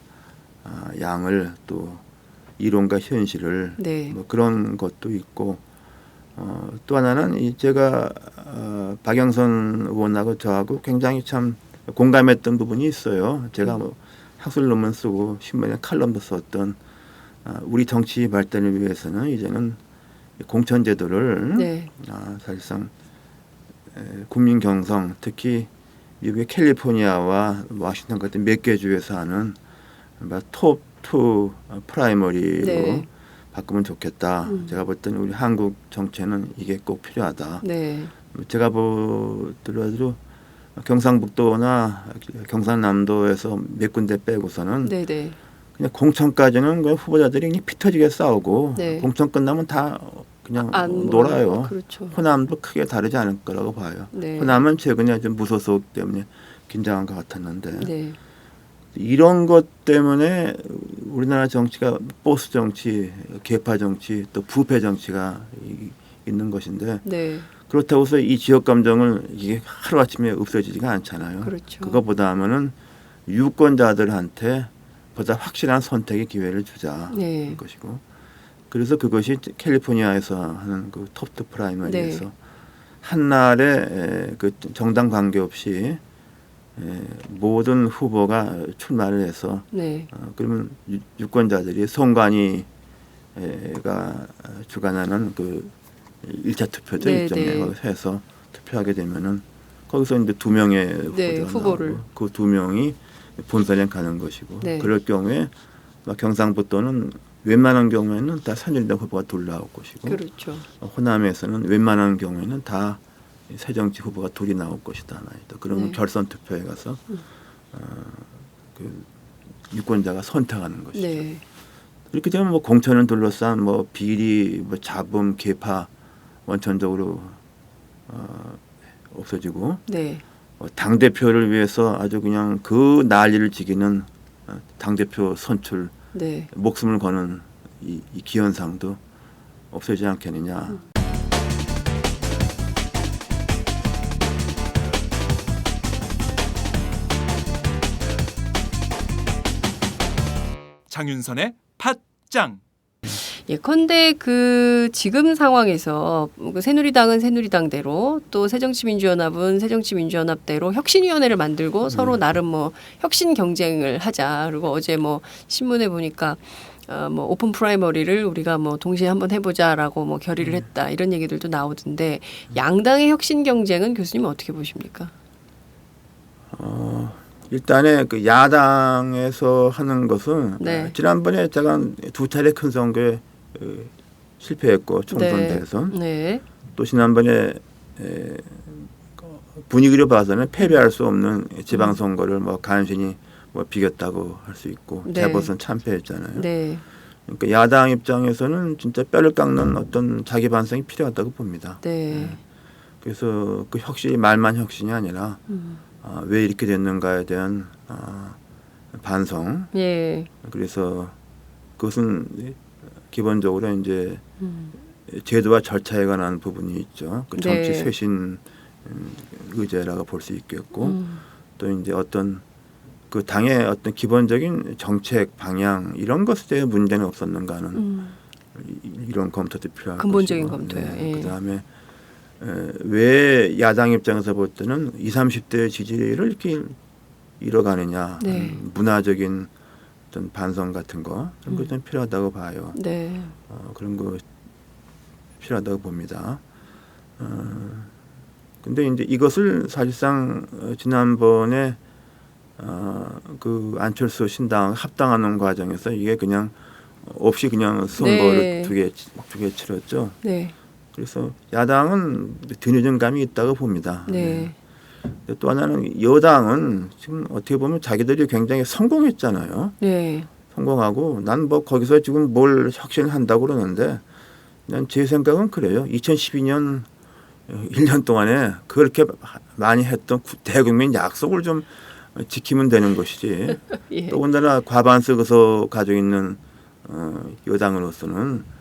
양을 또 이론과 현실을 네. 뭐 그런 것도 있고 또 하나는 제가 박영선 의원하고 저하고 굉장히 참 공감했던 부분이 있어요. 제가 뭐 학술 논문 쓰고 신문에 칼럼도 썼던 우리 정치 발전을 위해서는 이제는 공천제도를 네. 사실상 국민 경성 특히 미국의 캘리포니아와 워싱턴 같은 몇 개 주에서 하는 톱2 프라이머리로 네. 바꾸면 좋겠다. 제가 볼 때는 우리 한국 정치에는 이게 꼭 필요하다. 네. 제가 보더라도 경상북도나 경상남도에서 몇 군데 빼고서는 네네. 그냥 공천까지는 그 후보자들이 그냥 피 터지게 싸우고 네. 공천 끝나면 다 그냥 안 놀아요. 그렇죠. 호남도 크게 다르지 않을 거라고 봐요. 네. 호남은 최근에 좀 무소속 때문에 긴장한 것 같았는데 네. 이런 것 때문에 우리나라 정치가 보수 정치, 계파 정치, 또 부패 정치가 있는 것인데 네. 그렇다고 해서 이 지역 감정을 이게 하루아침에 없어지지가 않잖아요. 그렇죠. 그거보다 하면은 유권자들한테 보다 확실한 선택의 기회를 주자 네. 것이고 그래서 그것이 캘리포니아에서 하는 그 톱2 프라이머리에서 네. 한날에 그 정당 관계없이 모든 후보가 출마를 해서 네. 그러면 유권자들이 선관위가 주관하는 그 1차 투표죠. 네, 일정에 네. 해서 투표하게 되면은 거기서 이제 2명의 네, 후보를 후보를. 그 2명이 본선에 가는 것이고 네. 그럴 경우에 경상북도는 웬만한 경우에는 다 새누리당 후보가 둘 나올 것이고 그렇죠. 호남에서는 웬만한 경우에는 다 새정치 후보가 둘이 나올 것이다. 그러면 네. 결선 투표에 가서 그 유권자가 선택하는 것이죠. 네. 이렇게 되면 뭐 공천을 둘러싼 뭐 비리, 뭐 잡음, 개파 원천적으로 없어지고 네. 당 대표를 위해서 아주 그냥 그 난리를 지기는 당 대표 선출 네. 목숨을 거는 이 기현상도 없어지지 않겠느냐. 장윤선의 팟짱. 예컨대 그 지금 상황에서 그 새누리당은 새누리당대로 또 새정치민주연합은 새정치민주연합대로 혁신위원회를 만들고 서로 나름 뭐 혁신 경쟁을 하자. 그리고 어제 뭐 신문에 보니까 뭐 오픈 프라이머리를 우리가 뭐 동시에 한번 해보자라고 뭐 결의를 했다. 이런 얘기들도 나오던데 양당의 혁신 경쟁은 교수님 어떻게 보십니까? 일단에 그 야당에서 하는 것은 네. 지난번에 제가 2차례 큰 선거에 실패했고 총선 대선 네. 또 지난번에 분위기로 봐서는 패배할 수 없는 지방선거를 뭐 간신히 뭐 비겼다고 할 수 있고 네. 재보선 참패했잖아요. 네. 그러니까 야당 입장에서는 진짜 뼈를 깎는 어떤 자기 반성이 필요하다고 봅니다. 네. 그래서 그 혁신이 말만 혁신이 아니라 왜 이렇게 됐는가에 대한 반성. 예. 그래서 그것은 기본적으로 이제 제도와 절차에 관한 부분이 있죠. 그 정치 네. 쇄신 의제라고 볼 수 있겠고 또 이제 어떤 그 당의 어떤 기본적인 정책 방향 이런 것에 대해 문제는 없었는가 하는 이런 검토도 필요할 근본적인 것이고. 검토요. 네. 예. 그다음에 왜 야당 입장에서 볼 때는 20, 30대 지지를 이렇게 잃어가느냐 네. 문화적인 어떤 반성 같은 거 그런 거 좀 필요하다고 봐요. 네. 그런 거 필요하다고 봅니다. 근데 이제 이것을 사실상 지난번에 그 안철수 신당 합당하는 과정에서 이게 그냥 없이 그냥 선거를 네. 두 개 치렀죠. 네. 그래서 야당은 뒤늦은 감이 있다고 봅니다. 네. 또 하나는 여당은 지금 어떻게 보면 자기들이 굉장히 성공했잖아요. 네. 성공하고 난 뭐 거기서 지금 뭘 혁신을 한다고 그러는데 난 제 생각은 그래요. 2012년 1년 동안에 그렇게 많이 했던 대국민 약속을 좀 지키면 되는 것이지. 예. 더군다나 과반수 의석 가지고 있는 여당으로서는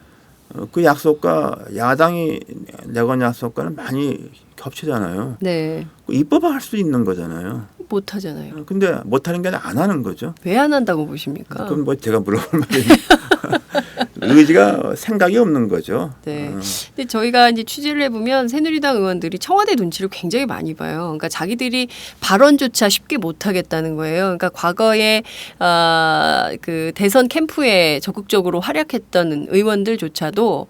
그 약속과 야당이 내건 약속과는 많이 겹치잖아요. 네. 입법을 할 수 있는 거잖아요. 못 하잖아요. 근데 못하는 게 아니라 안 하는 거죠. 왜 안 한다고 보십니까? 그건 뭐 제가 물어볼 말이 의지가 생각이 없는 거죠. 네. 근데 저희가 이제 취재를 해보면 새누리당 의원들이 청와대 눈치를 굉장히 많이 봐요. 그러니까 자기들이 발언조차 쉽게 못 하겠다는 거예요. 그러니까 과거에 그 대선 캠프에 적극적으로 활약했던 의원들조차도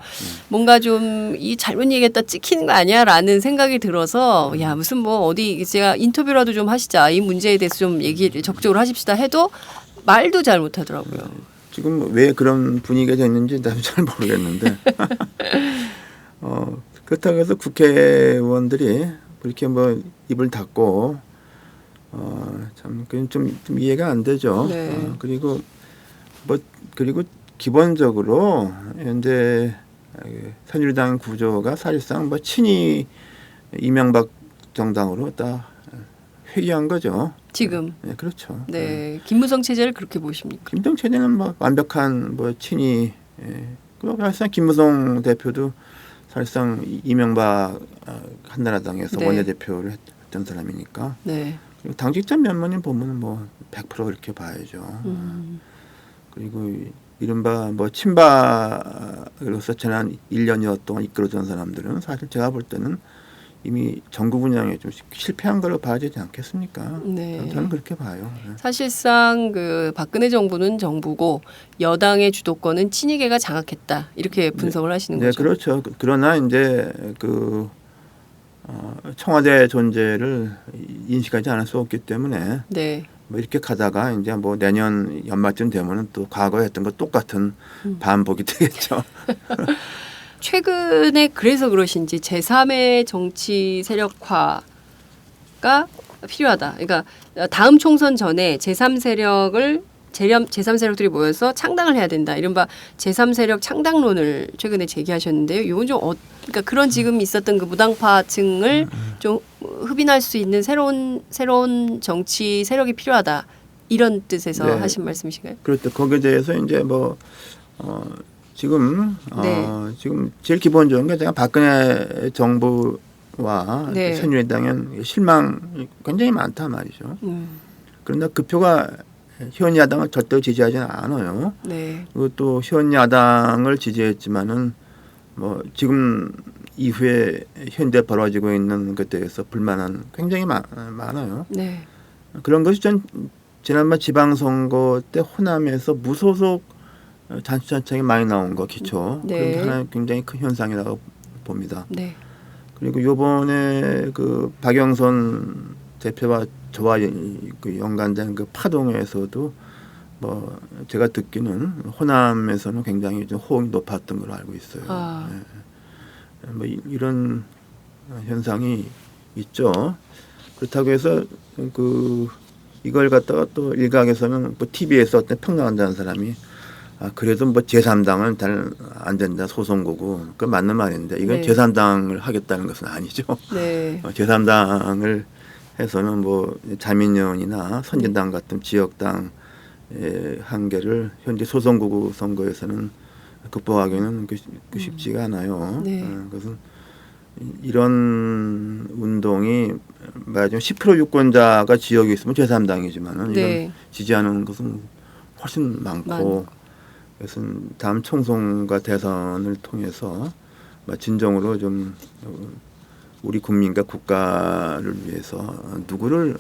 뭔가 좀 이 잘못 얘기했다 찍히는 거 아니야라는 생각이 들어서 야 무슨 뭐 어디 제가 인터뷰라도 좀 하시자 이 문제에 대해서 좀 얘기를 적극적으로 하십시다 해도 말도 잘 못하더라고요. 지금 왜 그런 분위기가 됐는지 나도 잘 모르겠는데 그렇다고 해서 국회의원들이 그렇게 뭐 입을 닫고 참 그건 좀 이해가 안 되죠. 네. 그리고 기본적으로 현재 새누리당 구조가 사실상 뭐 친이 이명박 정당으로 다 회귀한 거죠. 지금. 네, 그렇죠. 네. 김무성 체제를 그렇게 보십니까? 김무성 체제는 뭐 완벽한 뭐 친이. 사실상 김무성 대표도 사실상 이명박 한나라당에서 네. 원내대표를 했던 사람이니까. 네. 그리고 당직자 면모는 보면 뭐 100% 이렇게 봐야죠. 그리고 이른바 뭐 친박으로서 지난 1년여 동안 이끌어준 사람들은 사실 제가 볼 때는 이미 전국 운영에 좀 실패한 걸로 봐야 되지 않겠습니까? 네. 저는 그렇게 봐요. 네. 사실상 그 박근혜 정부는 정부고 여당의 주도권은 친이계가 장악했다 이렇게 분석을 하시는 네, 거죠. 그렇죠. 그러나 이제 청와대 존재를 인식하지 않을 수 없기 때문에 네. 뭐 이렇게 가다가 이제 뭐 내년 연말쯤 되면은 또 과거에 했던 것 똑같은 반복이 되겠죠. 최근에 그래서 그러신지 제3의 정치 세력화가 필요하다. 그러니까 다음 총선 전에 제3 세력들이 모여서 창당을 해야 된다. 이른바 제3 세력 창당론을 최근에 제기하셨는데요. 이건 좀 그러니까 그런 지금 있었던 그 무당파층을 좀 흡인할 수 있는 새로운 정치 세력이 필요하다. 이런 뜻에서 네. 하신 말씀이신가요? 그렇죠. 거기에 대해서 이제 지금 네. 지금 제일 기본적인 게 제가 박근혜 정부와 네. 새누리당은 실망이 굉장히 많단 말이죠. 그러나 그 표가 현 야당을 절대 지지하지는 않아요. 네. 그리고 또 현 야당을 지지했지만은 뭐 지금 이후에 현재 벌어지고 있는 것에 대해서 불만은 굉장히 많아요. 네. 그런 것이 전 지난번 지방선거 때 호남에서 무소속 단체장이 많이 나온 거 기초. 네. 그런 게 하나의 굉장히 큰 현상이라고 봅니다. 네. 그리고 요번에 그 박영선 대표와 저와 그 연관된 그 파동에서도 뭐 제가 듣기는 호남에서는 굉장히 좀 호응이 높았던 걸로 알고 있어요. 아. 네. 뭐 이런 현상이 있죠. 그렇다고 해서 이걸 갖다가 또 일각에서는 뭐 TV에서 어떤 평론한다는 사람이 그래도 뭐 제3당은 잘 안 된다 소송고고 그 맞는 말인데 이건 네. 제3당을 하겠다는 것은 아니죠. 네. 제3당을 해서는 뭐 자민련이나 선진당 같은 지역당의 한계를 현재 소선거구 선거에서는 극복하기는 쉽지가 않아요. 네. 그것은 이런 운동이 말하자면 10% 유권자가 지역에 있으면 제3당이지만은 네. 이건 지지하는 것은 훨씬 많고 그래서 다음 총선과 대선을 통해서 진정으로 좀 우리 국민과 국가를 위해서 누구를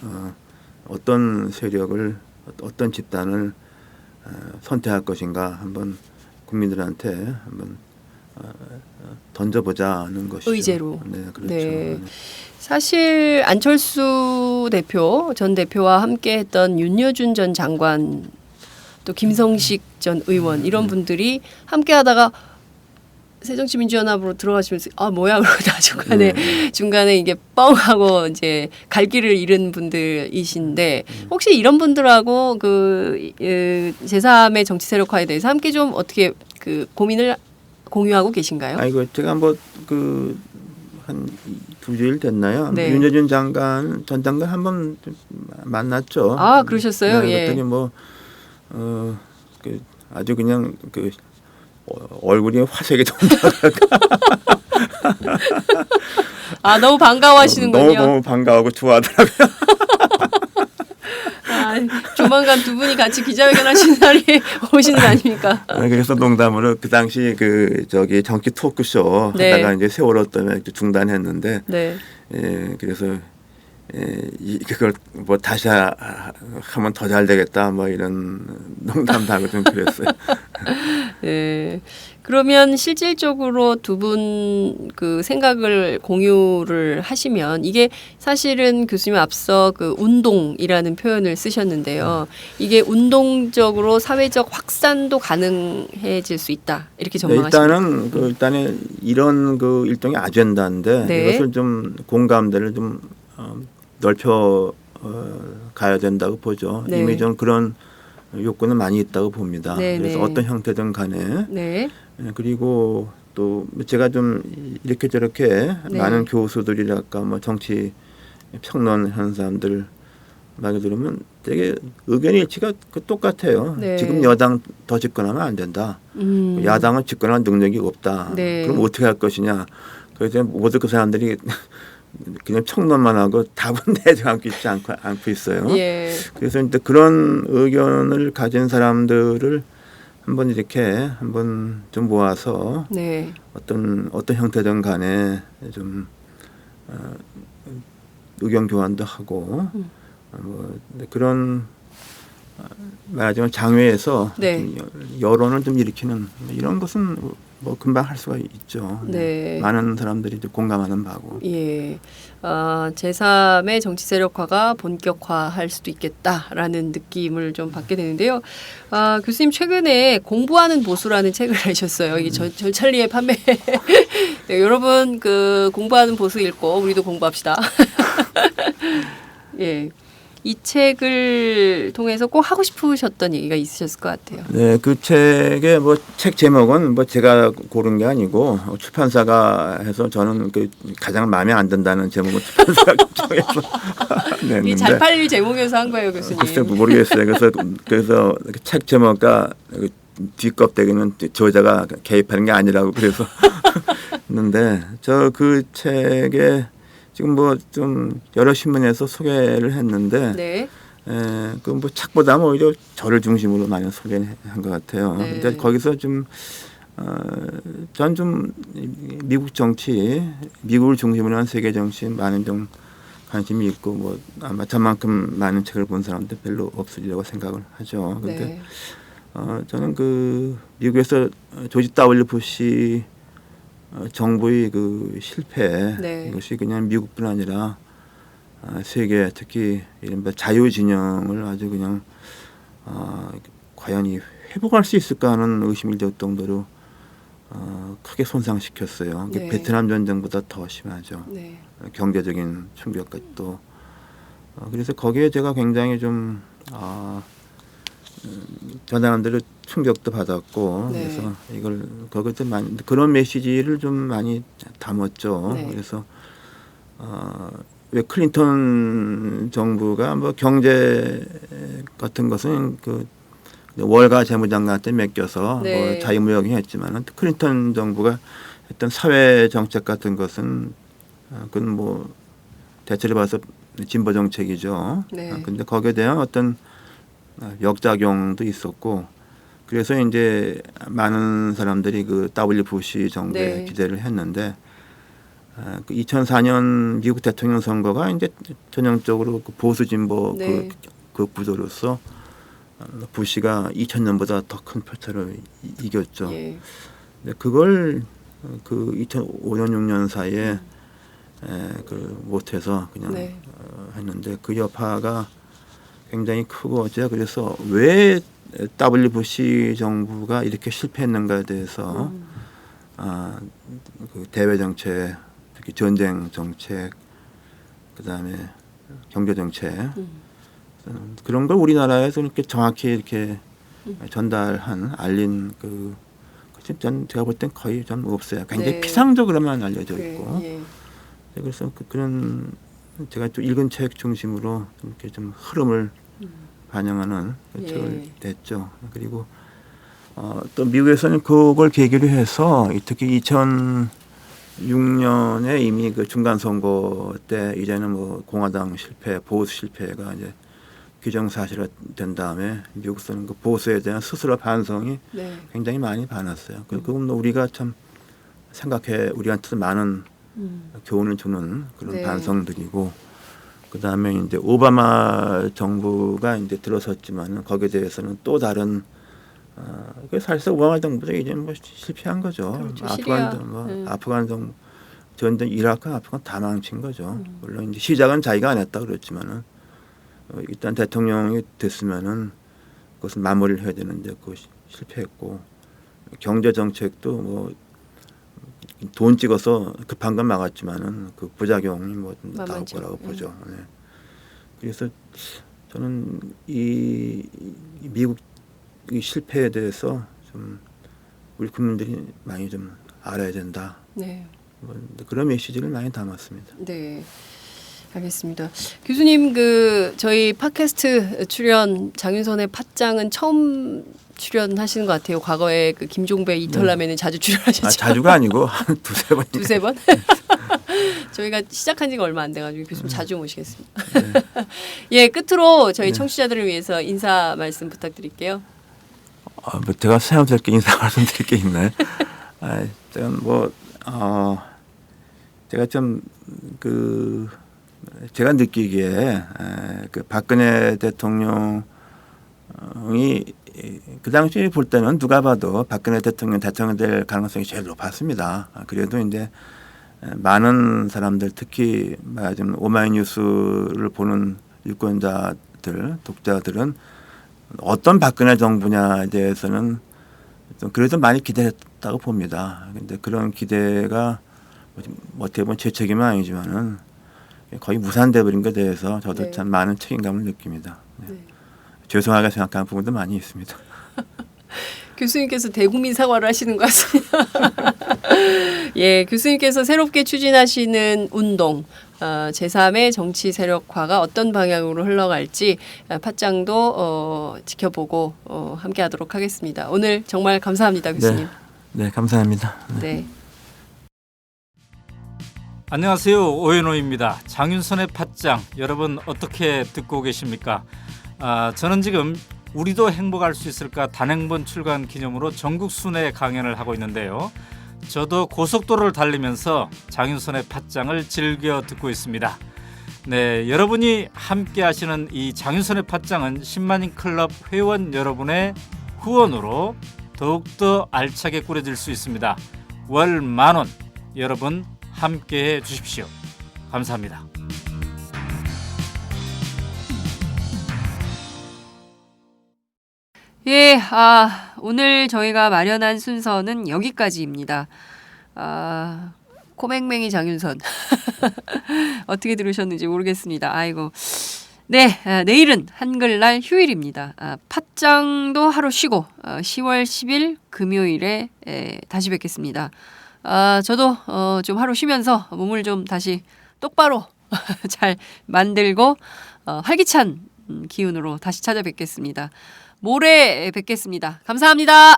어떤 세력을 어떤 집단을 선택할 것인가 한번 국민들한테 한번 던져보자는 것이죠. 의제로. 네, 그렇죠. 네. 사실 안철수 대표 전 대표와 함께했던 윤여준 전 장관 또 김성식 전 의원 이런 분들이 함께하다가 새정치민주연합으로 들어가시면서 뭐야 그러다 중간에 이게 뻥하고 이제 갈 길을 잃은 분들이신데 혹시 이런 분들하고 제3의 정치 세력화에 대해서 함께 좀 어떻게 그 고민을 공유하고 계신가요? 아이고 제가 한 2주일 됐나요? 네. 윤여준 전 장관 한번 만났죠. 그러셨어요? 네, 예. 그랬더니 아주 그냥 얼굴이 화색이 돈다. 너무 반가워하시는군요. 너무 반가워하고 좋아하더라고요. 조만간 두 분이 같이 기자회견 하시는 날이 오시는 거 아닙니까? 그래서 농담으로 그 당시 정치 토크쇼 네. 하다가 이제 세월호 때문에 중단했는데 네. 그래서 그걸 뭐 다시 하면 더 잘 되겠다 뭐 이런 농담도 하고 좀 그랬어요. 네. 그러면 실질적으로 두 분 그 생각을 공유를 하시면 이게 사실은 교수님 앞서 그 운동이라는 표현을 쓰셨는데요. 이게 운동적으로 사회적 확산도 가능해질 수 있다 이렇게 전망하십니까? 일단은 이런 일종의 아젠다인데 네. 이것을 좀 공감대를 좀 넓혀 가야 된다고 보죠. 네. 이미 좀 그런 욕구는 많이 있다고 봅니다. 네, 그래서 네. 어떤 형태든 간에 네. 그리고 또 제가 좀 이렇게 저렇게 네. 많은 교수들이랄까 뭐 정치 평론하는 사람들 말을 들으면 되게 의견 일치가 똑같아요. 네. 지금 여당 더 집권하면 안 된다. 야당은 집권할 능력이 없다. 네. 그럼 어떻게 할 것이냐. 그래서 모두 그 사람들이 그냥 평론만 하고 답은 내지 않고 있어요. 예. 그래서 이제 그런 의견을 가진 사람들을 한번 좀 모아서 네. 어떤 형태든 간에 좀 의견 교환도 하고 뭐 그런 말하자면 장외에서 네. 여론을 좀 일으키는 이런 것은 뭐 금방 할 수가 있죠. 네. 많은 사람들이 이제 공감하는 바고. 예. 제3의 정치 세력화가 본격화할 수도 있겠다라는 느낌을 좀 받게 되는데요. 교수님 최근에 공부하는 보수라는 책을 내셨어요. 이게 전찰리의 판매. 네, 여러분 그 공부하는 보수 읽고 우리도 공부합시다. 예. 이 책을 통해서 꼭 하고 싶으셨던 얘기가 있으셨을 것 같아요. 네, 그 책의 뭐 책 제목은 뭐 제가 고른 게 아니고 출판사가 해서 저는 그 가장 마음에 안 든다는 제목을 출판사가 정해서 냈는데. 이 잘 팔릴 제목이어서 한 거예요, 교수님. 글쎄 모르겠어요. 그래서 책 제목과 뒷껍데기는 저자가 개입하는 게 아니라고 그래서 했는데 저 그 책에 지금 뭐 좀 여러 신문에서 소개를 했는데 네. 그 뭐 책보다 뭐 오히려 저를 중심으로 많이 소개한 것 같아요. 네. 근데 거기서 좀 전 좀 미국 정치, 미국을 중심으로 한 세계 정치에 많은 좀 관심이 있고 뭐 아마 저만큼 많은 책을 본 사람도 별로 없으리라고 생각을 하죠. 근데 네. 저는 그 미국에서 조지 W. 부시 정부의 그 실패 네. 이것이 그냥 미국뿐 아니라 세계 특히 이른바 자유 진영을 아주 그냥 과연 이 회복할 수 있을까 하는 의심이 들 정도로 크게 손상시켰어요. 네. 베트남 전쟁보다 더 심하죠. 네. 경제적인 충격까지도. 그래서 거기에 제가 굉장히 좀 저 사람들을 충격도 받았고 네. 그래서 이걸 거기서 많이 그런 메시지를 좀 많이 담았죠. 네. 그래서 왜 클린턴 정부가 뭐 경제 같은 것은 그 월가 재무장관한테 맡겨서 네. 뭐 자유무역이 했지만은 클린턴 정부가 했던 사회 정책 같은 것은 그건 뭐 대체로 봐서 진보 정책이죠. 네. 근데 거기에 대한 어떤 역작용도 있었고 그래서 이제 많은 사람들이 그 W 부시 정부에 네. 기대를 했는데 그 2004년 미국 대통령 선거가 이제 전형적으로 그 보수 진보 네. 그 구도로서 부시가 2000년보다 더 큰 표차로 이겼죠. 예. 근데 그걸 그 2005년 6년 사이에 그 못해서 그냥 네. 했는데 그 여파가 굉장히 크고 제가 그래서 왜 W 부시 정부가 이렇게 실패했는가에 대해서 그 대외 정책, 특히 전쟁 정책, 그다음에 경제 정책 그런 걸 우리나라에서 이렇게 정확히 이렇게 전달한 알린 그 전 제가 볼 땐 거의 좀 없어요. 굉장히 네. 피상적으로만 알려져 있고 예. 그래서 그런 제가 또 읽은 책 중심으로 이렇게 좀 흐름을 반영하는 예. 책을 냈죠. 그리고 또 미국에서는 그걸 계기로 해서 특히 2006년에 이미 그 중간 선거 때 이제는 뭐 공화당 실패, 보수 실패가 이제 기정사실화 된 다음에 미국에서는 그 보수에 대한 스스로 반성이 네. 굉장히 많이 많았어요. 그건 우리가 참 생각해 우리한테도 많은 교훈을 주는 그런 네. 반성들이고 그 다음에 이제 오바마 정부가 이제 들어섰지만 거기에 대해서는 또 다른 그 사실상 오바마 정부가 이제 뭐 실패한 거죠. 그렇죠. 아프간 전쟁 이라크, 아프간 다 망친 거죠. 물론 이제 시작은 자기가 안 했다 그랬지만은 일단 대통령이 됐으면은 그것을 마무리를 해야 되는데 그것이 실패했고 경제 정책도 뭐 돈 찍어서 급한 건 막았지만은 그 부작용이 뭐 나올 거라고 보죠. 네. 그래서 저는 이 미국 이 실패에 대해서 좀 우리 국민들이 많이 좀 알아야 된다. 네. 뭐 그런 메시지를 많이 담았습니다. 네. 알겠습니다. 교수님 그 저희 팟캐스트 출연 장윤선의 팟짱은 처음 출연하시는 것 같아요. 과거에 그 김종배 이털남에는 자주 출연하셨죠. 자주가 아니고 한 두세 번. 두세 번? 저희가 시작한 지가 얼마 안 돼가지고 교수님 자주 모시겠습니다. 네. 예, 끝으로 저희 청취자들을 위해서 인사 말씀 부탁드릴게요. 뭐 제가 새삼스럽게 인사 말씀드릴 게 있나요? 제가 뭐 제가 좀 제가 느끼기에 그 박근혜 대통령이 그 당시에 볼 때는 누가 봐도 박근혜 대통령 될 가능성이 제일 높았습니다. 그래도 이제 많은 사람들 특히 말하자면 오마이뉴스를 보는 유권자들, 독자들은 어떤 박근혜 정부냐에 대해서는 좀 그래도 많이 기대했다고 봅니다. 근데 그런 기대가 어떻게 보면 제 책임은 아니지만은 거의 무산돼 버린 것에 대해서 저도 네. 참 많은 책임감을 느낍니다. 네. 네. 죄송하게 생각하는 부분도 많이 있습니다. 교수님께서 대국민 사과를 하시는 것 같습니다. 예, 교수님께서 새롭게 추진하시는 운동 제3의 정치 세력화가 어떤 방향으로 흘러갈지 팟짱도 지켜보고 함께하도록 하겠습니다. 오늘 정말 감사합니다, 교수님. 네, 감사합니다. 네. 안녕하세요, 오연호입니다. 장윤선의 팟짱 여러분 어떻게 듣고 계십니까? 저는 지금 우리도 행복할 수 있을까 단행본 출간 기념으로 전국 순회 강연을 하고 있는데요. 저도 고속도로를 달리면서 장윤선의 팟짱을 즐겨 듣고 있습니다. 네, 여러분이 함께 하시는 이 장윤선의 팟짱은 10만인 클럽 회원 여러분의 후원으로 더욱더 알차게 꾸려질 수 있습니다. 월 10,000원 여러분 함께해 주십시오. 감사합니다. 예, 오늘 저희가 마련한 순서는 여기까지입니다. 코맹맹이 장윤선. 어떻게 들으셨는지 모르겠습니다. 아이고. 네, 내일은 한글날 휴일입니다. 팟짱도 하루 쉬고 10월 10일 금요일에 다시 뵙겠습니다. 저도 좀 하루 쉬면서 몸을 좀 다시 똑바로 잘 만들고 활기찬 기운으로 다시 찾아뵙겠습니다. 모레 뵙겠습니다. 감사합니다.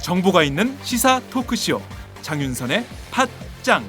정보가 있는 시사 토크쇼 장윤선의 팟짱.